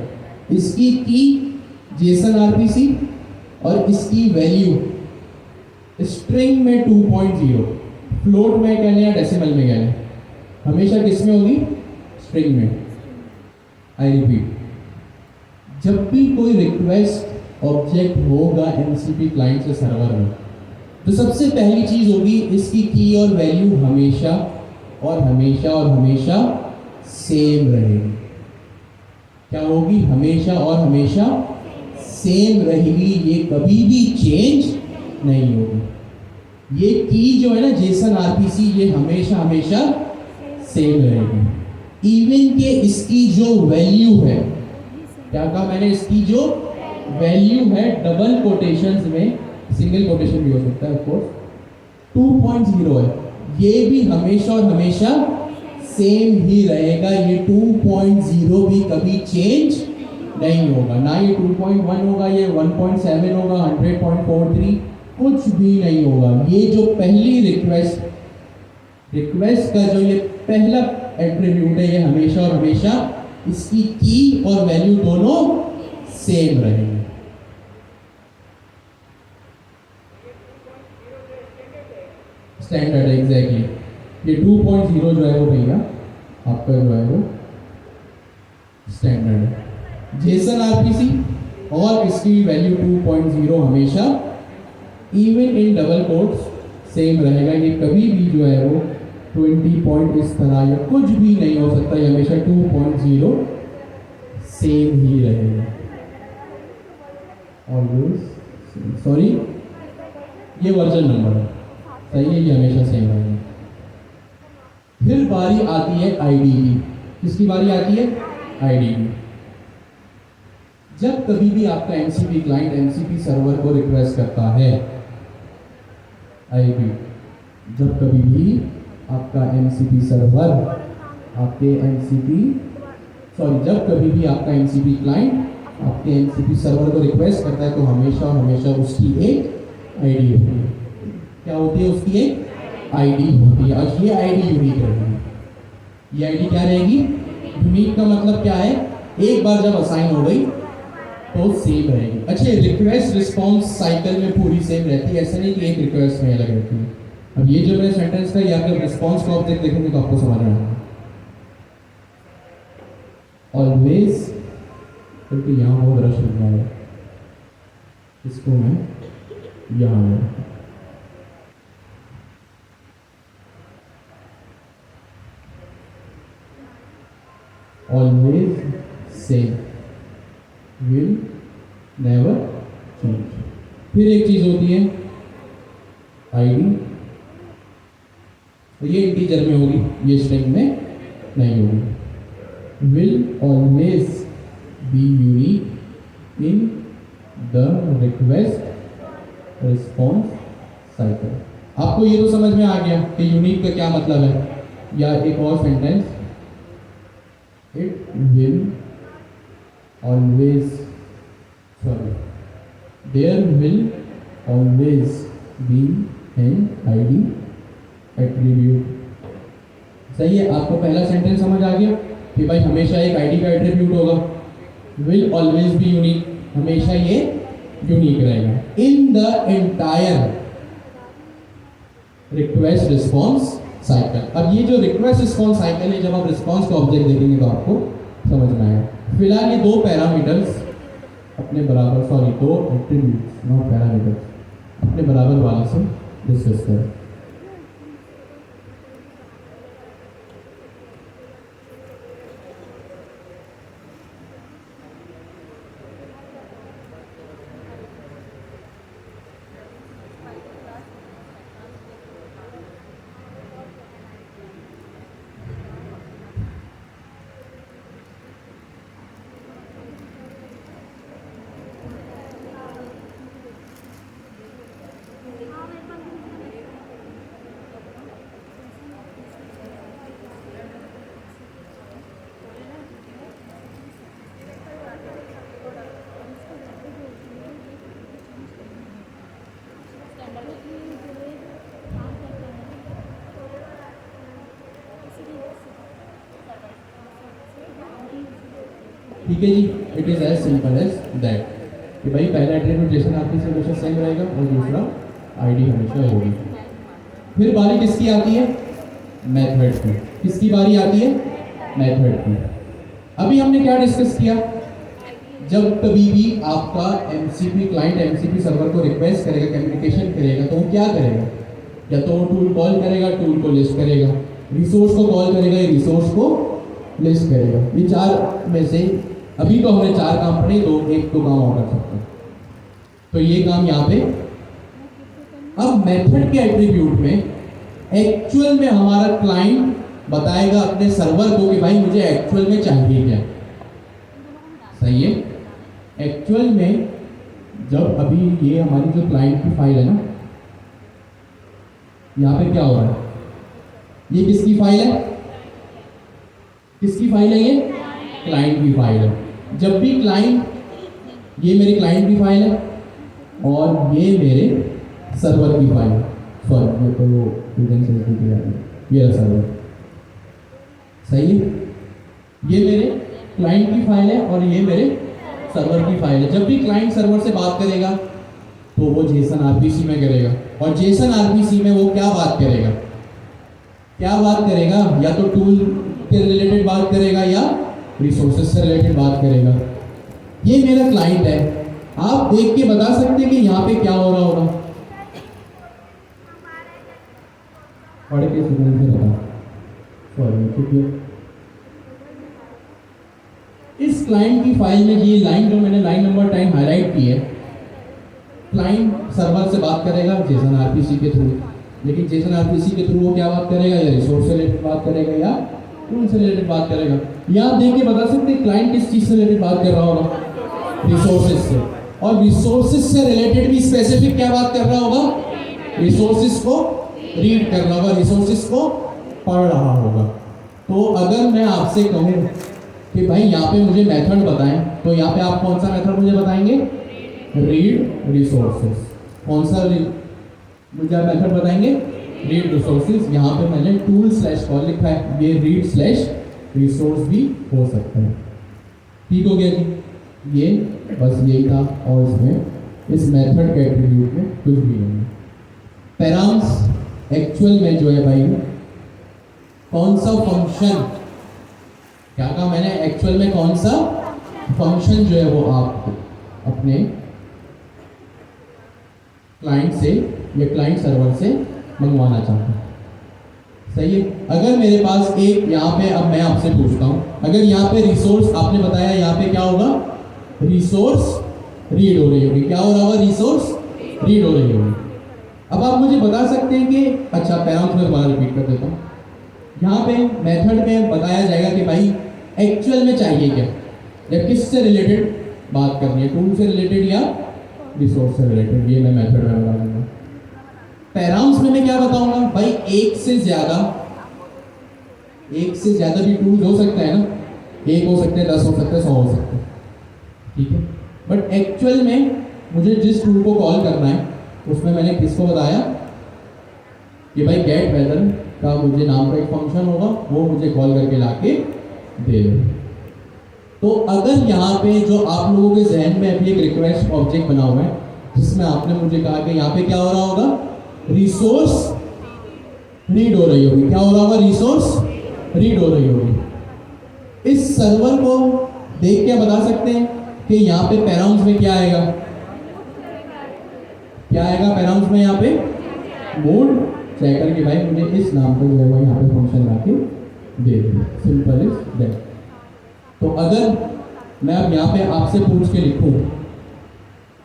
इसकी की जेसन आरपीसी और इसकी वैल्यू स्ट्रिंग में 2.0, फ्लोट में कह लें या डेसिमल में कह लें, हमेशा किस में होगी? स्ट्रिंग में। आई रिपीट, जब भी कोई रिक्वेस्ट ऑब्जेक्ट होगा एमसीपी क्लाइंट से सर्वर में, तो सबसे पहली चीज होगी इसकी की और वैल्यू हमेशा और हमेशा और हमेशा सेम रहेगी। क्या होगी? हमेशा और हमेशा सेम रहेगी, ये कभी भी चेंज नहीं होगी। ये की जो है ना जेसन आरपीसी, ये हमेशा हमेशा सेम रहेगी। इवन के इसकी जो वैल्यू है, क्या कहा मैंने, इसकी जो वैल्यू है डबल कोटेशंस में, सिंगल कोटेशन भी हो सकता है ऑफ कोर्स, 2.0 है, ये भी हमेशा और हमेशा सेम ही रहेगा। ये 2.0 भी कभी चेंज नहीं होगा, ना ये 2.1 होगा, ये 1.7 होगा, 100.43 कुछ भी नहीं होगा। ये जो पहली रिक्वेस्ट का जो ये पहला एट्रीब्यूट है, ये हमेशा और हमेशा इसकी की और वैल्यू दोनों सेम रहेंगे। स्टैंडर्ड एग्जैक्टली, ये 2.0 जो है वो भैया आपका जो है वो स्टैंडर्ड है। जेसन आरपीसी और इसकी वैल्यू 2.0 हमेशा even in double quotes same रहेगा। ये कभी भी जो है वो 20 पॉइंट इस तरह या कुछ भी नहीं हो सकता, ये हमेशा 2.0 सेम ही रहेगा। ऑलवेज सॉरी, ये वर्जन नंबर है, सही है, ये हमेशा सेम रहेगा। फिर बारी आती है आईडी की। किसकी बारी आती है? आईडी की। जब कभी भी आपका एमसीपी क्लाइंट एमसीपी सर्वर को रिक्वेस्ट करता है, आईडी, जब कभी भी आपका एमसीपी सर्वर आपके जब कभी भी आपका एमसीपी क्लाइंट आपके एमसीपी सर्वर को रिक्वेस्ट करता है, तो हमेशा हमेशा उसकी एक आईडी होती है। क्या होती है? उसकी एक आईडी होती है, और ये आईडी यूनिक रहेगी। ये आईडी क्या रहेगी? यूनिक का मतलब क्या है? एक बार जब असाइन हो गई तो सेम रहेगी। अच्छा, रिक्वेस्ट रिस्पॉन्स साइकिल में पूरी सेम रहती है, ऐसा नहीं कि एक रिक्वेस्ट में अलग रहती है। अब ये जो मैंने सेंटेंस का, या फिर रिस्पॉन्स को ऑब्जेक्ट देखेंगे तो आपको समझ में आएगा। ऑलवेज, क्योंकि यहाँ बहुत रश लग रहा है, इसको मैं यहाँ में always same, will never change. फिर एक चीज होती है आईडी, तो ये इंटीजर में होगी, ये स्ट्रिंग में नहीं होगी। Will always be unique in the request response cycle. आपको ये तो समझ में आ गया कि यूनिक का क्या मतलब है। या एक और sentence, it will always, there will always be an ID attribute। सही है, आपको पहला सेंटेंस समझ आ गया कि भाई हमेशा एक आईडी का एट्रीब्यूट होगा। विल ऑलवेज बी यूनिक, हमेशा ये यूनिक रहेगा in the entire request response cycle. अब ये जो रिक्वेस्ट रिस्पॉन्स साइकिल है, जब आप रिस्पॉन्स का ऑब्जेक्ट देखेंगे तो आपको समझ में आएगा। फिलहाल ये दो पैरामीटर्स अपने बराबर, दो एट्रीब्यूट्स, नॉट पैरामीटर्स, अपने बराबर वाले से डिस्कस करें। ठीक है जी, it is as simple as that कि भाई पहला एट्रीब्यूट जेसन आरपीसी हमेशा सेम रहेगा और दूसरा आईडी हमेशा होगी। फिर बारी किसकी आती है? मेथड की। किसकी बारी आती है? मेथड की। अभी हमने क्या डिस्कस किया, जब कभी भी आपका एमसीपी क्लाइंट एमसीपी सर्वर को रिक्वेस्ट करेगा, कम्युनिकेशन करेगा, तो वो क्या करेगा, या तो वो टूल कॉल करेगा, टूल को लिस्ट करेगा, रिसोर्स को कॉल करेगा, रिसोर्स को लिस्ट करेगा। ये चार में से अभी तो हमने चार काम पढ़े, दो एक तो काम और कर सकते हैं। तो ये काम यहाँ पे। अब मेथड के एट्रीब्यूट में एक्चुअल में हमारा क्लाइंट बताएगा अपने सर्वर को कि भाई मुझे एक्चुअल में चाहिए क्या। सही है। एक्चुअल में जब अभी ये हमारी जो क्लाइंट की फाइल है ना, यहाँ पे क्या हो रहा है, ये किसकी फाइल है, किसकी फाइल है, ये क्लाइंट की फाइल है। जब भी क्लाइंट, ये मेरी क्लाइंट की फाइल है और ये मेरे सर्वर की फाइल है। सॉरी, ये तो ये रहा सर्वर। सही है। ये मेरे क्लाइंट की फाइल है और ये मेरे सर्वर की फाइल है। जब भी क्लाइंट सर्वर से बात करेगा तो वो जेसन आरपीसी में करेगा, और जेसन आरपीसी में वो क्या बात करेगा, क्या बात करेगा, या तो टूल के रिलेटेड बात करेगा या रिसोर्सेज से रिलेटेड बात करेगा। ये मेरा क्लाइंट है। आप देख के बता सकते हैं कि यहाँ पे क्या हो रहा होगा, पढ़ के सुकून से बता। सॉरी, इस क्लाइंट की फाइल में ये लाइन जो मैंने लाइन नंबर 10 हाईलाइट की है, क्लाइंट सर्वर से बात करेगा जेसन आरपीसी के थ्रू, लेकिन जेसन आरपीसी के थ्रू वो क्या बात करेगा, या रिसोर्स से रिलेटेड बात करेगा या टूल से रिलेटेड बात करेगा। या आप देख के बता सकते हैं क्लाइंट किस चीज से रिलेटेड बात कर रहा होगा, रिसोर्सेज से, और रिसोर्सेज से रिलेटेड भी स्पेसिफिक क्या बात कर रहा होगा, रिसोर्सेज को रीड कर रहा होगा, रिसोर्सेज को पढ़ रहा होगा। तो अगर मैं आपसे कहूँ कि भाई यहाँ पे मुझे मेथड बताएं, तो यहाँ पे आप कौन सा मेथड मुझे बताएंगे, रीड रिसोर्सेज। कौन सा मुझे आप मेथड बताएंगे, रीड रिसोर्सेज। यहाँ पे मैंने टूल स्लैश कॉल लिखा है, ये रीड स्लैश रिसोर्स भी हो सकता है। ठीक हो गया जी, ये बस यही था, और इसमें इस मेथड के एट्रीब्यूट में कुछ भी नहीं है। पैराम्स एक्चुअल में जो है भाई, कौन सा फंक्शन, क्या कहा मैंने, एक्चुअल में कौन सा फंक्शन जो है वो आप अपने क्लाइंट से या क्लाइंट सर्वर से मंगवाना चाहते हैं। सही है। अगर मेरे पास एक यहाँ पे, अब मैं आपसे पूछता हूँ, अगर यहाँ पे रिसोर्स आपने बताया, यहाँ पे क्या होगा, रिसोर्स रीड हो रही होगी, क्या हो रहा होगा, रिसोर्स रीड हो रही होगी। अब आप मुझे बता सकते हैं कि, अच्छा पैराम्स में दोबारा रिपीट कर देता हूँ, यहाँ पे मेथड में बताया जाएगा कि भाई एक्चुअल में चाहिए क्या, या किससे रिलेटेड बात करनी है, टूल से रिलेटेड या रिसोर्स से रिलेटेड, ये मैं मेथड में बता दूंगा। पैराम्स में मैं क्या बताऊंगा, भाई एक से ज्यादा भी टूल हो सकता है ना, एक हो सकते हैं, 10 हो सकते हैं, 100 हो सकते हैं, ठीक है। बट एक्चुअल में मुझे जिस टूल को कॉल करना है, उसमें मैंने किसको बताया कि भाई गेट वेदर का मुझे नाम का एक फंक्शन होगा, वो मुझे कॉल करके लाके दे दो। तो अगर यहाँ पे जो आप लोगों के जहन में अभी एक रिक्वेस्ट ऑब्जेक्ट बना हुआ है, जिसमें आपने मुझे कहा कि यहाँ पे क्या हो रहा होगा, रिसोर्स रीड हो रही होगी, क्या हो रहा होगा, रिसोर्स रीड हो रही होगी। इस सर्वर को देख के बता सकते हैं कि यहाँ पे पैराम्स में क्या आएगा, क्या आएगा पैराम्स में, यहाँ पे मोड चेक करके भाई मुझे इस नाम पर जो है वो यहाँ पे फंक्शन लाके दे दो। Simple is that. तो अगर मैं अब यहाँ पे आपसे पूछ के लिखूँ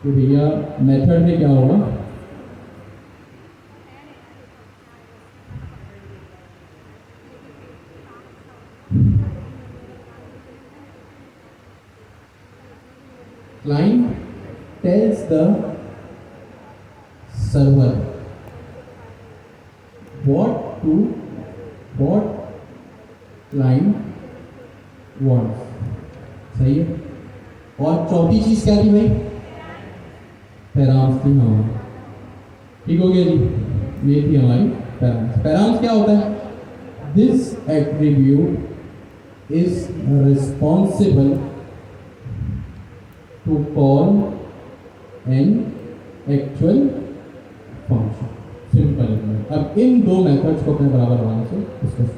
कि भैया मेथड में क्या होगा, client tells the server what client wants। सही है। और चौथी चीज क्या थी भाई, पैराम्स थी। हाँ ठीक हो गया जी, ये थी हमारी पैराम्स। पैराम्स क्या होता है, this attribute is responsible to call an actual function. Simple. अब इन दो मेथड्स को अपने बराबर बनाने से डिस्कस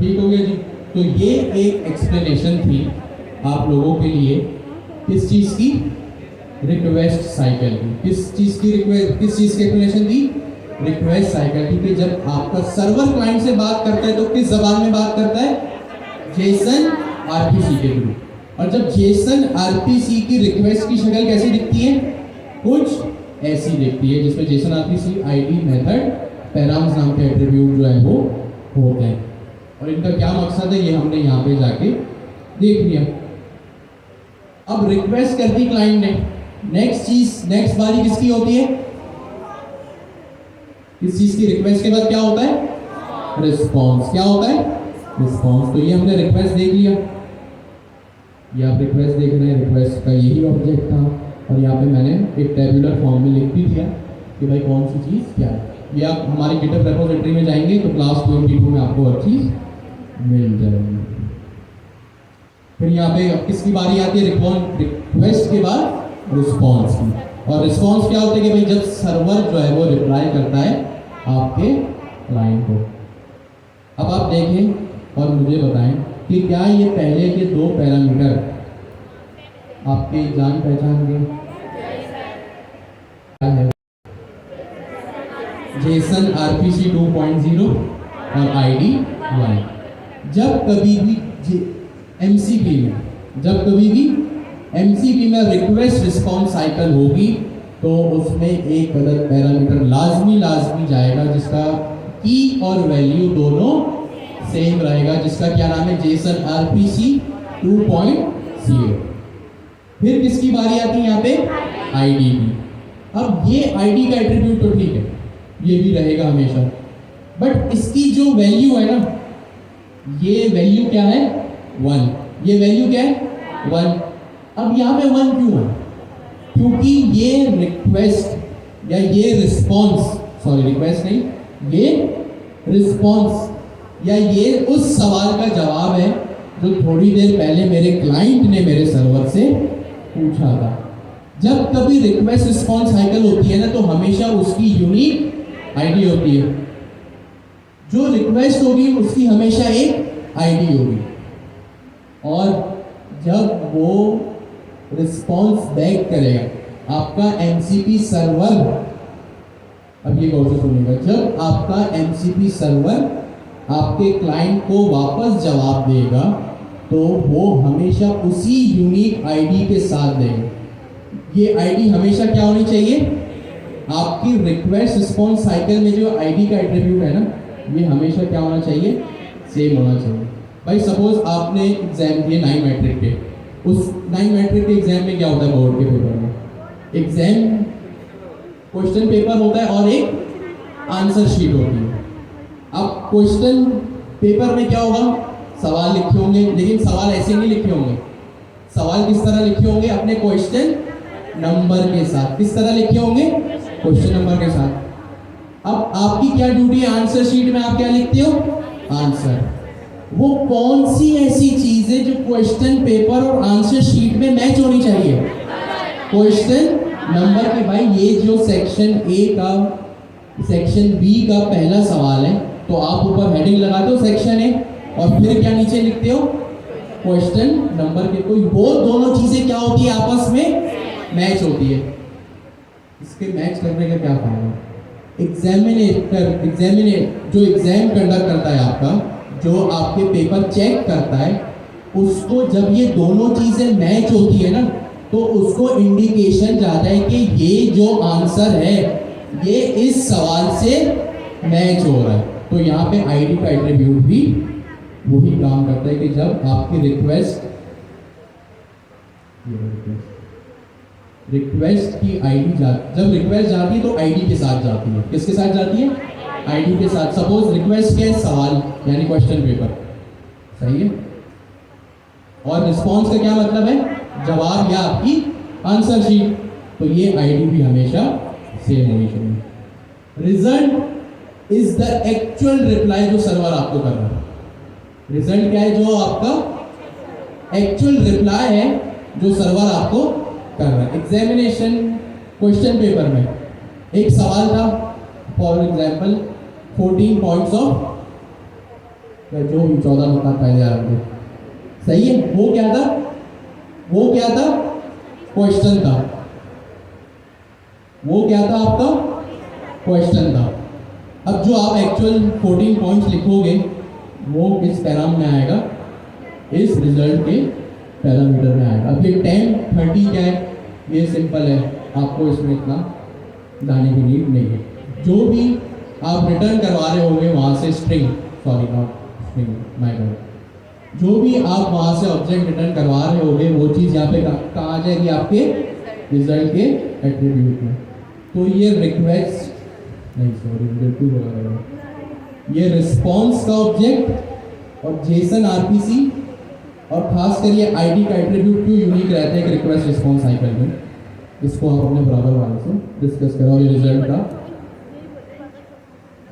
ठीक हो गया जी। तो ये एक एक्सप्लेनेशन थी आप लोगों के लिए किस चीज़ की, रिक्वेस्ट साइकिल की। किस चीज़ की रिक्वेस्ट, किस चीज़ की एक्सप्लेनेशन दी, रिक्वेस्ट साइकिल। ठीक है, जब आपका सर्वर क्लाइंट से बात करता है तो किस जबान में बात करता है, जेसन आरपीसी के थ्रू। और जब जेसन आरपीसी की रिक्वेस्ट की शक्ल कैसी दिखती है, कुछ ऐसी दिखती है, जिसमें Jason RPC ID method params नाम के एट्रीब्यूट जो है वो होते हैं। और इनका क्या मकसद है ये हमने यहाँ पे जाके देख लिया। अब रिक्वेस्ट कर दी क्लाइंट ने, नेक्स्ट बारी किसकी होती है, इस चीज की रिक्वेस्ट के बाद क्या होता है, रिस्पॉन्स। क्या होता है, रिस्पॉन्स। तो ये हमने रिक्वेस्ट देख लिया, ये आप रिक्वेस्ट देख रहे हैं, रिक्वेस्ट का यही ऑब्जेक्ट था। और यहाँ पे मैंने एक टेबुलर फॉर्म में लिख भी दिया कि भाई कौन सी चीज़ क्या है। ये आप हमारी गिटहब रेपोजिटरी में जाएंगे तो क्लास 22 में आपको हर चीज़ मिल जाएगी। फिर यहाँ पे अब किसकी बारी आती है, रिक्वेस्ट के बाद रिस्पॉन्स की। और रिस्पॉन्स क्या होता है कि भाई जब सर्वर जो है वो रिप्लाई करता है आपके क्लाइंट को। अब आप देखें और मुझे बताएं कि क्या ये पहले के दो पैरामीटर आपके जान पहचान के क्या है, जेसन आरपीसी 2.0 और आईडी 1। जब कभी भी एमसीपी में रिक्वेस्ट रिस्पॉन्स साइकिल होगी तो उसमें एक अलग पैरामीटर लाजमी जाएगा जिसका की और वैल्यू दोनों सेम रहेगा, जिसका क्या नाम है, जेसन आरपीसी 2.0। फिर किसकी बारी आती है यहाँ पे, आईडी की। अब ये आईडी का एट्रीब्यूट तो ठीक है, ये भी रहेगा हमेशा, बट इसकी जो वैल्यू है ना, ये वैल्यू क्या है, 1। ये वैल्यू क्या है, 1। अब यहाँ पे 1 क्यों है, क्योंकि ये रिक्वेस्ट या ये रिस्पॉन्स, सॉरी रिक्वेस्ट नहीं, ये रिस्पॉन्स या ये उस सवाल का जवाब है जो थोड़ी देर पहले मेरे क्लाइंट ने मेरे सर्वर से पूछा था। जब कभी रिक्वेस्ट रिस्पॉन्स साइकिल होती है ना तो हमेशा उसकी यूनिक आईडी होती है। जो रिक्वेस्ट होगी उसकी हमेशा एक आईडी होगी, और जब वो रिस्पॉन्स बैक करेगा आपका एमसीपी सर्वर, अब ये गौर से सुनिएगा, जब आपका एमसीपी सर्वर आपके क्लाइंट को वापस जवाब देगा तो वो हमेशा उसी यूनिक आईडी के साथ देगा। ये आईडी हमेशा क्या होनी चाहिए, आपकी रिक्वेस्ट रिस्पॉन्स साइकिल में जो आईडी का एट्रीब्यूट है ना, ये हमेशा क्या होना चाहिए, सेम होना चाहिए। भाई सपोज आपने एग्जाम दिए 9 मैट्रिक के, उस 9 मैट्रिक के एग्जाम में क्या होता है, बोर्ड के पेपर में एग्जाम क्वेश्चन पेपर होता है और एक आंसर शीट होती है। अब क्वेश्चन पेपर में क्या होगा, सवाल लिखे होंगे, लेकिन सवाल ऐसे नहीं लिखे होंगे। सवाल किस तरह लिखे होंगे, अपने क्वेश्चन नंबर के साथ। किस तरह लिखे होंगे, क्वेश्चन नंबर के साथ। अब आपकी क्या ड्यूटी है, आंसर शीट में आप क्या लिखते हो, आंसर। वो कौन सी ऐसी चीज है जो क्वेश्चन पेपर और आंसर शीट में मैच होनी चाहिए, क्वेश्चन नंबर के। भाई ये जो सेक्शन ए का सेक्शन बी का पहला सवाल है तो आप ऊपर हेडिंग लगाते हो सेक्शन ए और फिर क्या नीचे लिखते हो, क्वेश्चन नंबर के। कोई वो दोनों चीजें क्या होती है, आपस में मैच होती है। इसके मैच करने का क्या फायदा, जो एग्जाम कंडक्ट करता है आपका, जो आपके पेपर चेक करता है, उसको जब ये दोनों चीजें मैच होती है ना तो उसको इंडिकेशन जाता है कि ये जो आंसर है ये इस सवाल से मैच हो रहा है। तो यहाँ पे आईडी का एट्रीब्यूट भी वही काम करता है कि जब आपकी रिक्वेस्ट की आईडी जब रिक्वेस्ट जाती है तो आईडी के साथ जाती है। किसके साथ जाती है, आईडी के साथ। सपोज रिक्वेस्ट क्या है, सवाल यानी क्वेश्चन पेपर, सही है। और रिस्पॉन्स का क्या मतलब है, जवाब या आपकी आंसर शीट। तो ये आईडी भी हमेशा सेम होनी चाहिए। Result is the actual reply जो सर्वर आपको कर रहा है। रिजल्ट क्या है, जो आपका एक्चुअल रिप्लाई है जो सर्वर आपको कर रहा है। एग्जामिनेशन क्वेश्चन पेपर में एक सवाल था, फॉर एग्जाम्पल 14 पॉइंट्स ऑफ या जो भी 14 नुकात पहले आ रहे थे, सही है। वो क्या था, वो क्या था, क्वेश्चन था, वो क्या था आपका, क्वेश्चन था। अब जो आप एक्चुअल 14 पॉइंट्स लिखोगे वो किस पैराम में आएगा, इस रिजल्ट के पैरामीटर में आएगा। अब ये 10 30 क्या है, ये सिंपल है, आपको इसमें इतना जाने की नीड नहीं है। जो भी आप रिटर्न करवा रहे होंगे वहाँ से string, sorry not string, my God, जो भी आप वहाँ से ऑब्जेक्ट रिटर्न करवा रहे होंगे वो चीज़ यहाँ पे कहाँ आ जाएगी, आपके रिजल्ट के एट्रीब्यूट में। तो ये रिक्वेस्ट नहीं, सॉरी बिल्कुल होगा, ये रिस्पॉन्स का ऑब्जेक्ट और जेसन आरपीसी और खासकर ये आईडी का एट्रीब्यूट क्यों यूनिक रहता है एक रिक्वेस्ट रिस्पॉन्स साइकिल में, इसको आप अपने बराबर वाले से डिस्कस करो। ये रिजल्ट का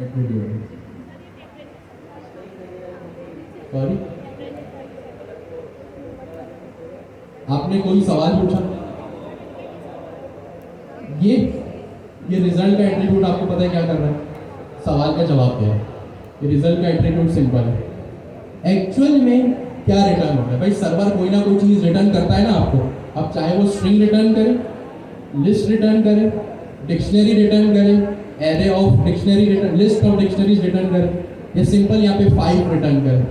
एट्रीब्यूट, सॉरी आपने कोई सवाल पूछा, ये रिजल्ट का एट्रीब्यूट आपको पता है क्या कर रहा है, सवाल का जवाब दिया है। ये रिजल्ट का एट्रीब्यूट सिंपल है। एक्चुअल में क्या रिटर्न होता है भाई, सर्वर कोई ना कोई चीज़ रिटर्न करता है ना आपको, अब चाहे वो स्ट्रिंग रिटर्न करे, लिस्ट रिटर्न करे, डिक्शनरी रिटर्न करे, array of dictionary return, list of dictionaries return करे, या सिंपल यहाँ पे 5 रिटर्न करे।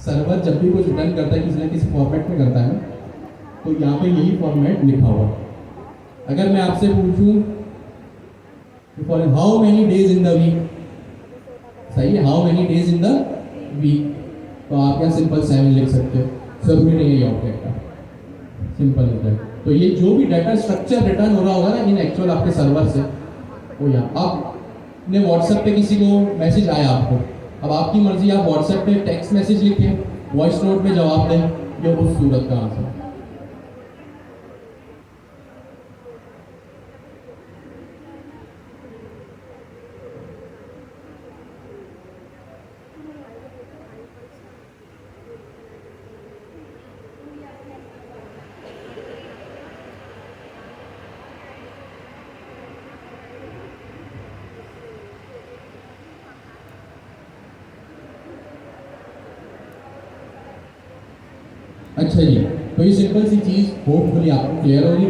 सर्वर जब भी कुछ रिटर्न करता है किसी ना किसी फॉर्मेट में करता है ना, तो यहाँ पे यही फॉर्मेट लिखा हुआ है। अगर मैं आपसे पूछूं for how many days in the week, सही है, how many days in the week, तो आप यहाँ सिंपल 7 लिख सकते हो, जरूरी नहीं है ये ऑब्जेक्ट का, सिंपल इज दैट। तो ये जो भी डाटा स्ट्रक्चर रिटर्न हो रहा होगा ना इन एक्चुअल आपके सर्वर से, वो यहाँ आपने व्हाट्सएप पे किसी को मैसेज आया आपको, अब आपकी मर्जी, आप व्हाट्सएप पे टेक्स्ट मैसेज लिखें, वॉइस नोट में जवाब दें, ये उस सूरत का आंसर। अच्छा जी, तो ये सिंपल सी चीज़ होपफुली आपको क्लियर होगी।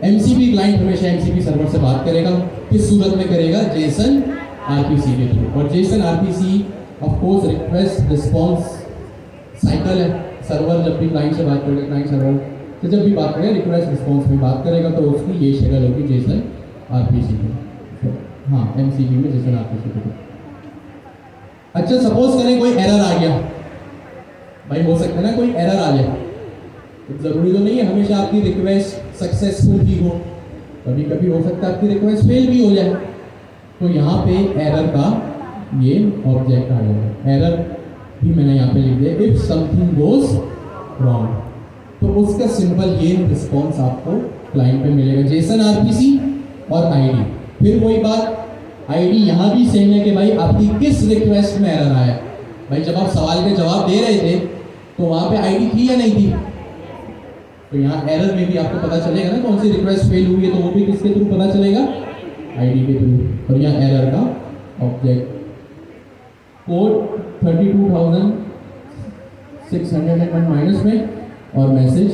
एमसीपी क्लाइंट हमेशा एमसीपी सर्वर से बात करेगा, किस सूरत में करेगा, जेसन आरपीसी के थ्रू। और Jason RPC of course request response cycle है। सर्वर जब भी क्लाइंट से बात करेगा, क्लाइंट सर्वर से जब भी बात करेगा रिक्वेस्ट रिस्पॉन्स में बात करेगा, तो उसकी ये शक्ल होगी जेसन आरपीसी की। हाँ, एमसीपी में जेसन आरपीसी के। अच्छा, सपोज करें कोई एरर आ गया भाई, हो सकता है ना कोई एरर आ जाए, तो ज़रूरी तो नहीं है हमेशा आपकी रिक्वेस्ट सक्सेसफुल ही हो, कभी कभी हो सकता है आपकी रिक्वेस्ट फेल भी हो जाए। तो यहाँ पे एरर का ये ऑब्जेक्ट आ जाएगा, एरर भी मैंने यहाँ पे लिख दिया, इफ समथिंग गोज रॉन्ग, तो उसका सिंपल ये रिस्पॉन्स आपको क्लाइंट पे मिलेगा, जेसन आरपीसी और आईडी। फिर वही बात, आईडी यहाँ भी सेम है कि भाई आपकी किस रिक्वेस्ट में एरर आया। भाई जब आप सवाल के जवाब दे रहे थे तो वहाँ पे आईडी थी या नहीं थी, तो यहाँ एरर में भी आपको पता चलेगा ना कौन सी रिक्वेस्ट फेल हुई है, तो वो भी किसके थ्रू पता चलेगा, आईडी के थ्रू। और यहाँ एरर का ऑब्जेक्ट कोड 32,601 माइनस में, और message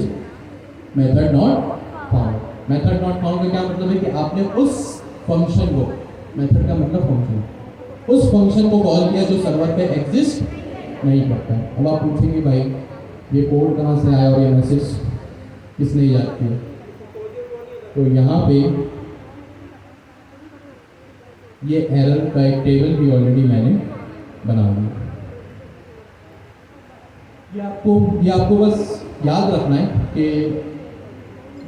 method not found. Method not found का क्या मतलब है कि आपने उस फंक्शन को, मेथड का मतलब फंक्शन, उस फंक्शन को कॉल किया जो सर्वर पे एग्जिस्ट नहीं करता है। अब आप पूछेंगे भाई ये कोड कहाँ से आया और ये मैसेज किसने याद किया, तो यहाँ पे ये एरर का एक टेबल भी ऑलरेडी मैंने बना दिया। ये आपको बस याद रखना है कि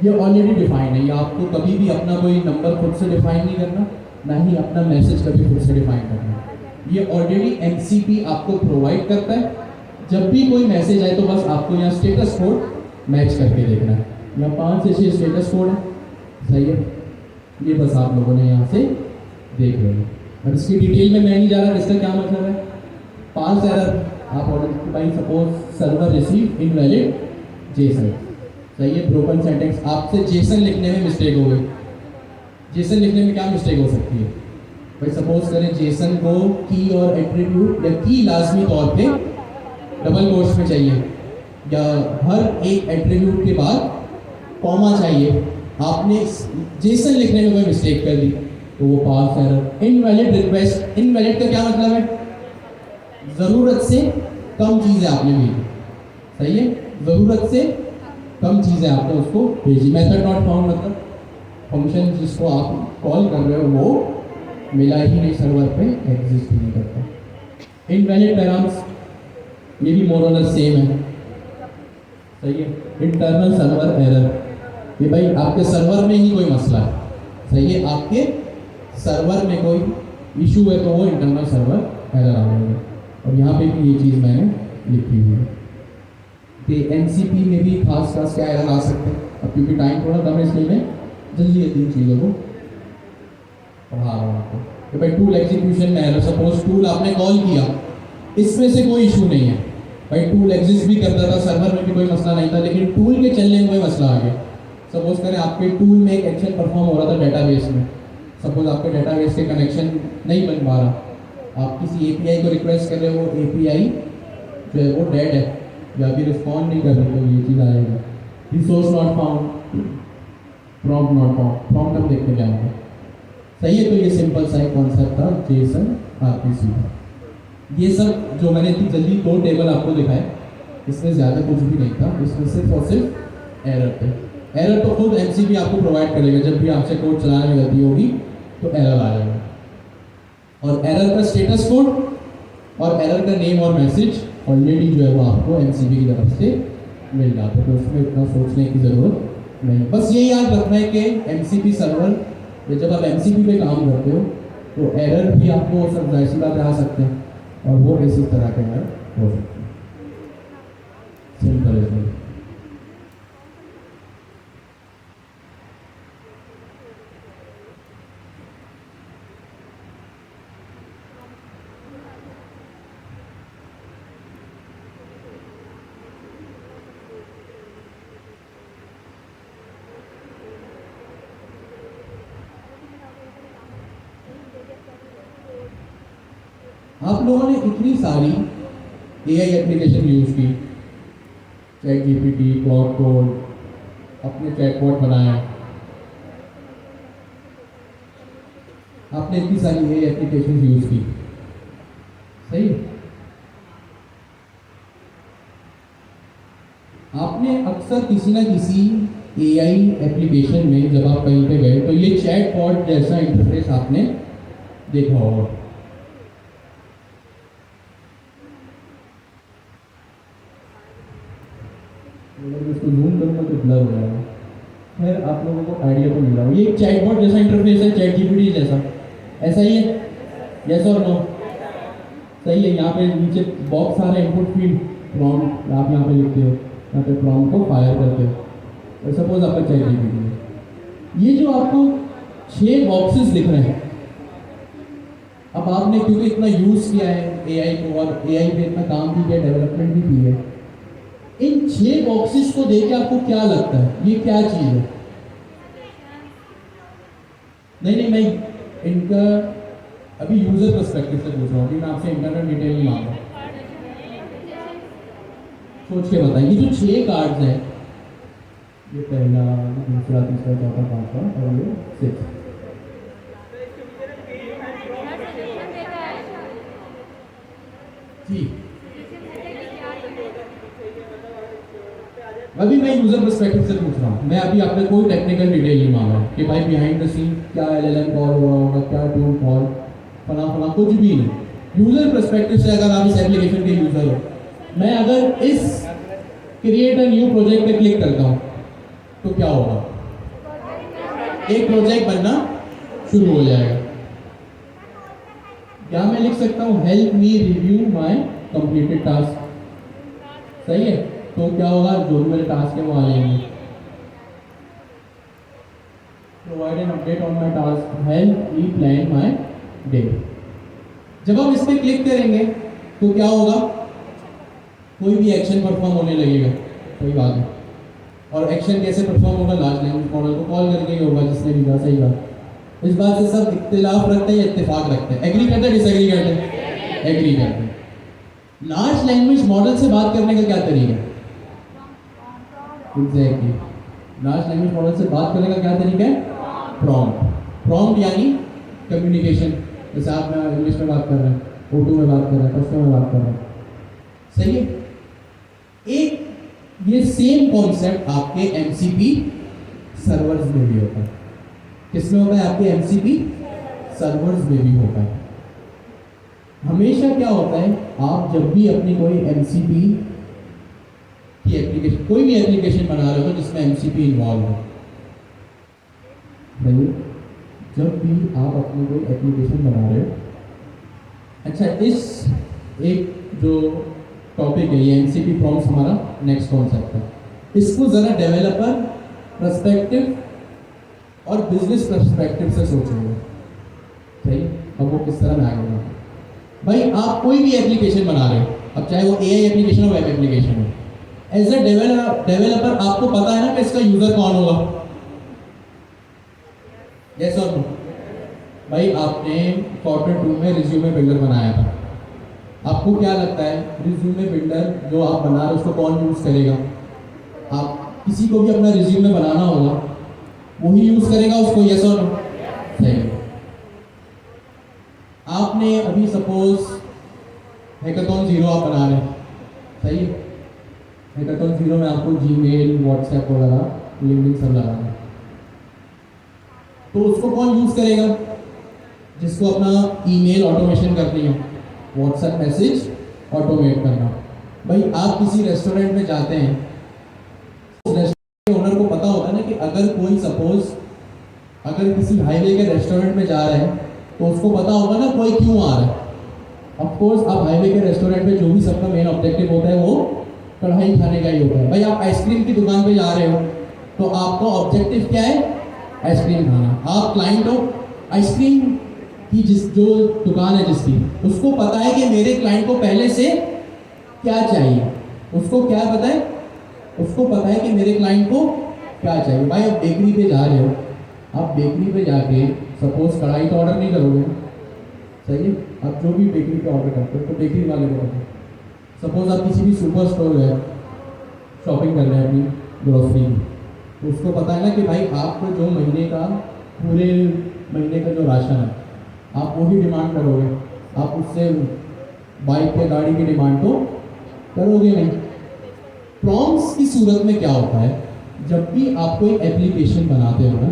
ये ऑलरेडी डिफाइन है, ये आपको कभी भी अपना कोई नंबर खुद से डिफाइन नहीं करना, ना ही अपना मैसेज कभी खुद से डिफाइन करना। ये ऑलरेडी एमसीपी आपको प्रोवाइड करता है। जब भी कोई मैसेज आए तो बस आपको यहाँ स्टेटस कोड मैच करके देखना है। यहाँ 5 से 6 स्टेटस कोड है, सही है, ये बस आप लोगों ने यहाँ से देख लेना। और इसकी डिटेल में मैं नहीं जा रहा, इसका क्या मतलब है। 5 एरर आप order by suppose server receive invalid Jason, सही है, ब्रोकन सेंटेंस, आपसे जेसन लिखने में मिस्टेक हो गई। जेसन लिखने में क्या मिस्टेक हो सकती है, भाई सपोज करें जेसन को की और एट्रीब्यूट या की लाजमी तौर पे डबल कोट्स में चाहिए, या हर एक एट्रीब्यूट के बाद कॉमा चाहिए, आपने जेसन लिखने में कोई मिस्टेक कर दी तो वो पास एरर। इनवैलिड रिक्वेस्ट, इनवैलिड का क्या मतलब है? ज़रूरत से कम चीज़ें आपने भेजी, सही है, ज़रूरत से कम चीज़ें आपने उसको भेजी। मेथड नॉट फाउंड मतलब फंक्शन जिसको आप कॉल कर रहे हो वो मिला ही नहीं, सर्वर पे एग्जिस्ट ही नहीं करता। इनवैलिड पैराम्स, ये भी मोर और लेस सेम है, सही है। इंटरनल सर्वर एरर, ये भाई आपके सर्वर में ही कोई मसला है, सही है, आपके सर्वर में कोई इशू है तो वो इंटरनल सर्वर एरर आ जाएगा। और यहाँ पे भी ये चीज़ मैंने लिखी हुई है कि एनसीपी में भी खास खास क्या एरर आ सकते हैं। अब क्योंकि टाइम थोड़ा कम है इसलिए मैं जल्दी ये तीन चीज़ों को पढ़ा रहा हूँ आपको। तो भाई टूल एग्जीक्यूशन में एरर, सपोज टूल आपने कॉल किया, इसमें से कोई इशू नहीं है भाई, टूल एग्जिस्ट भी करता था, सर्वर में भी कोई मसला नहीं था, लेकिन टूल के चलने में कोई मसला आ गया। सपोज करें आपके टूल में एक एक्शन परफॉर्म हो रहा था डेटाबेस में, सपोज आपके डेटाबेस के कनेक्शन नहीं बन पा रहा, आप किसी एपीआई को रिक्वेस्ट कर रहे हो, वो एपीआई जो है वो डेड है या अभी रिस्पॉन्ड नहीं कर रही, तो ये चीज़ आएगा। Resource not found, prompt not found, prompt हम देखते क्या होगा, सही है। तो ये सिंपल सा एक कॉन्सेप्ट था जेसन आरपीसी का। ये सब जो मैंने इतनी जल्दी दो टेबल आपको दिखाए, इसमें ज़्यादा कुछ भी नहीं था, इसमें सिर्फ और सिर्फ एरर थे। एरर तो खुद एमसीपी आपको प्रोवाइड करेगा, जब भी आपसे कोड चलाने में गलती होगी तो एरर आ जाएगा। और एरर का स्टेटस कोड और एरर का नेम और मैसेज ऑलरेडी जो है वो आपको एमसीपी की तरफ से मिल जाता है, तो उसमें इतना सोचने की ज़रूरत नहीं। बस ये याद रखना है कि एमसीपी सर्वर, जब आप एमसीपी पे काम करते हो तो एरर भी आपको सब जाहिर बात आ सकते हैं, और वो इसी तरह के एरर हो सकते हैं। सिंपल है। आप लोगों ने इतनी सारी एआई एप्लीकेशन यूज़ की, चैट जीपीटी, क्लाउड कोड, अपने चैटबॉट बनाया, आपने इतनी सारी एआई एप्लीकेशन यूज़ की, सही। आपने अक्सर किसी ना किसी एआई एप्लीकेशन में जब आप कहीं पे गए तो ये चैटबॉट जैसा इंटरफेस आपने देखा होगा। अगर इसको जूम करूँगा तो ब्लर हो जाएगा। खैर आप लोगों को आइडिया तो मिल रहा हो, ये एक चैटबॉट जैसा इंटरफेस है, चैट जीपीटी जैसा, ऐसा ही है, यस और नो, सही है। यहाँ पे नीचे बॉक्स आ रहा है, इनपुट फील्ड प्रॉम्प्ट, आप यहाँ पे लिखते हो, यहाँ पे प्रॉम्प्ट को फायर करते हो, और सपोज आपका चैट जीपीटी है। ये जो आपको 6 बॉक्सेस दिख रहे हैं, अब आपने क्योंकि इतना यूज़ किया है एआई को और एआई पे इतना काम भी किया, डेवलपमेंट भी की है, इन 6 बॉक्सेस को देख के आपको क्या लगता है ये क्या चीज़ है? नहीं, मैं इनका अभी यूजर पर्सपेक्टिव से पूछ रहा हूँ, मैं आपसे इंटरनल डिटेल नहीं मांग रहा, सोच के बताइए। ये जो 6 कार्ड्स हैं, ये पहला, दूसरा, तीसरा, चौथा, पांचवा और ये 6, जी अभी मैं यूजर पर्सपेक्टिव से पूछ रहा हूँ, मैं अभी आपने कोई टेक्निकल डिटेल नहीं मांगा कि भाई बिहाइंड द सीन क्या एलएलएम कॉल हो रहा होगा, क्या टूल कॉल, फला फला, कुछ भी नहीं। यूजर पर्सपेक्टिव से अगर आप इस एप्लीकेशन के यूजर हो, मैं अगर इस क्रिएट अ न्यू प्रोजेक्ट पे क्लिक करता हूँ तो क्या होगा? एक प्रोजेक्ट बनना शुरू हो जाएगा। क्या मैं लिख सकता हूँ help me review my completed task, सही है। तो क्या होगा, जो भी मेरे टास्क है वो आ जाएंगे। Provide an update on my task, help me plan my day. जब आप इस पर क्लिक करेंगे तो क्या होगा, कोई भी एक्शन परफॉर्म होने लगेगा, सही बात है। और एक्शन कैसे परफॉर्म होगा, लार्ज लैंग्वेज मॉडल को कॉल करके ही होगा, जिसने भी कहा, सही बात। इस बात से सब इख्तिलाफ रखते हैं या इत्तेफाक रखते हैं? एग्री करते हैं, डिसएग्री करते हैं? एग्री करते हैं। लार्ज लैंग्वेज मॉडल से बात करने का क्या तरीका है? एग्जैक्टली, लार्ज लैंग्वेज मॉडल से बात करने का क्या तरीका है? प्रॉम्प्ट। प्रॉम्प्ट यानी कम्युनिकेशन। जैसे आप इंग्लिश में बात कर रहे हैं, उर्दू में बात कर रहे हैं, पश्तो में बात कर रहे हैं, सही है। एक ये सेम कॉन्सेप्ट आपके एमसीपी सर्वर्स में भी होता है। किसमें होता है? आपके एमसीपी सर्वर्स में भी होता है। हमेशा क्या होता है, आप जब भी अपनी कोई एमसीपी की एप्लीकेशन, कोई भी एप्लीकेशन बना रहे हो जिसमें एमसीपी इन्वॉल्व हो, नहीं, जब भी आप अपनी कोई एप्लीकेशन बना रहे हो, अच्छा, इस एक जो टॉपिक है ये एमसीपी प्रॉम्प्ट्स हमारा नेक्स्ट कॉन्सेप्ट है। इसको ज़रा डेवलपर पर्सपेक्टिव और बिजनेस पर्सपेक्टिव से सोचेंगे, सही। अब वो किस तरह में आगे बढ़ेगा? भाई आप कोई भी एप्लीकेशन बना रहे हो, अब चाहे वो एआई एप्लीकेशन हो, वेब एप्लीकेशन हो, एज अ डेवलपर आपको पता है ना कि इसका यूजर कौन होगा? यस और नो? भाई आपने कॉर्पोरेट रूम में रिज्यूमे बिल्डर बनाया था, आपको क्या लगता है रिज्यूमे बिल्डर जो आप बना रहे हो उसको कौन यूज करेगा? आप किसी को भी अपना रिज्यूमे बनाना होगा, वही यूज करेगा उसको, यस और नो? सही। आपने अभी सपोज हैकाथॉन 0 आप बना रहे हैं, सही है। हैकाथॉन 0 में आपको जीमेल, व्हाट्सएप वगैरह, लिंक्डइन सब लगाना है, तो उसको कौन यूज करेगा? जिसको अपना ईमेल ऑटोमेशन करनी हो, व्हाट्सएप मैसेज ऑटोमेट करना। भाई आप किसी रेस्टोरेंट में जाते हैं, उस रेस्टोरेंट के ओनर को पता होता है ना कि अगर कोई सपोज अगर किसी हाईवे के रेस्टोरेंट में जा रहे हैं तो उसको पता होगा ना कोई क्यों आ रहा है। ऑफ कोर्स आप हाईवे के रेस्टोरेंट में जो भी सबका मेन ऑब्जेक्टिव होता है वो कढ़ाई खाने का ही होता है। भाई आप आइसक्रीम की दुकान पे जा रहे हो तो आपका ऑब्जेक्टिव क्या है? आइसक्रीम खाना। आप क्लाइंट हो, आइसक्रीम की जो दुकान है जिसकी, उसको पता है कि मेरे क्लाइंट को पहले से क्या चाहिए। उसको क्या पता है? उसको पता है कि मेरे क्लाइंट को क्या चाहिए। भाई आप बेकरी पे जा रहे हो, आप बेकरी पे जाके सपोज कढ़ाई तो ऑर्डर नहीं करोगे, सही है। आप जो भी बेकरी पे ऑर्डर करते हो तो बेकरी वाले को पता है। सपोज आप किसी भी सुपर स्टोर गए, शॉपिंग कर रहे हैं अपनी ग्रोसरी की, तो उसको पता है ना कि भाई आपको जो महीने का, पूरे महीने का जो राशन है आप वही डिमांड करोगे, आप उससे बाइक या गाड़ी की डिमांड तो करोगे नहीं। प्रॉम्प्ट्स की सूरत में क्या होता है, जब भी आप कोई एप्लीकेशन बनाते हो ना,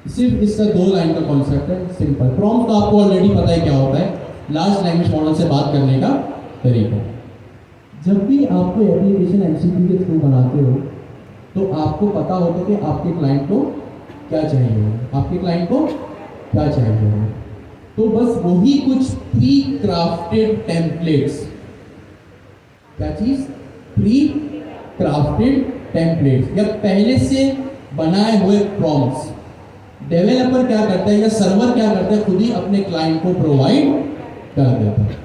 सिर्फ इसका 2 लाइन का कॉन्सेप्ट है, सिंपल। प्रॉम्प्ट तो आपको ऑलरेडी पता है क्या होता है, लार्ज लैंग्वेज मॉडल से बात करने का तरीका। जब भी आप कोई एप्लीकेशन एमसीपी के थ्रू बनाते हो तो आपको पता होता है कि आपके क्लाइंट को क्या चाहिए होगा, आपके क्लाइंट को क्या चाहिए होगा। तो बस वही कुछ प्री क्राफ्टेड टेम्पलेट्स, क्या चीज? प्री क्राफ्टेड टेम्पलेट्स या पहले से बनाए हुए प्रॉम्प्ट्स डेवलपर क्या करता है या सर्वर क्या करता है, खुद ही अपने क्लाइंट को प्रोवाइड कर देता है।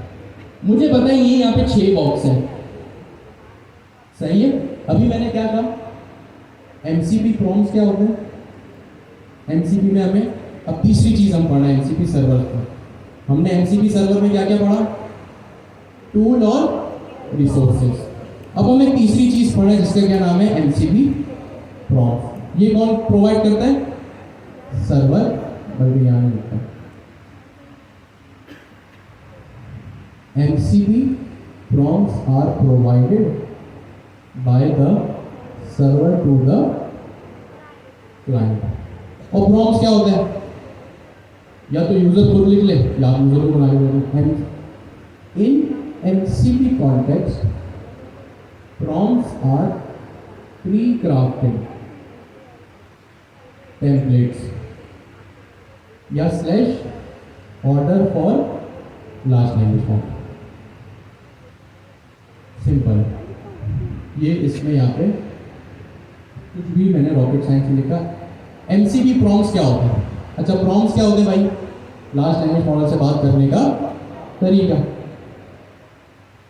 मुझे बताइए यहाँ पे 6 बॉक्स है, सही है। अभी मैंने क्या कहा, एमसीपी प्रॉम्प्ट्स क्या होते हैं? एमसीपी में हमें अब तीसरी चीज हम पढ़ा है एमसीपी सर्वर का। हमने एमसीपी सर्वर में क्या क्या पढ़ा? टूल और रिसोर्सेज। अब हम एक तीसरी चीज पढ़े जिसका क्या नाम है? MCP prompt. ये कौन प्रोवाइड करता है? सर्वर। बल्कि यहाँ लिखता है MCP prompts are provided by the server to the client। और prompts क्या होते हैं? या तो यूजर खुद लिख ले या आप यूजर को बना के। इन MCP context prompts are pre-crafted templates या / order for large language model। Simple. ये इसमें यहाँ पे कुछ भी मैंने रॉकेट साइंस में लिखा। एमसीपी प्रॉम्प्ट्स क्या होते हैं? अच्छा, प्रॉम्प्ट्स क्या होते हैं भाई? लार्ज लैंग्वेज मॉडल से बात करने का तरीका।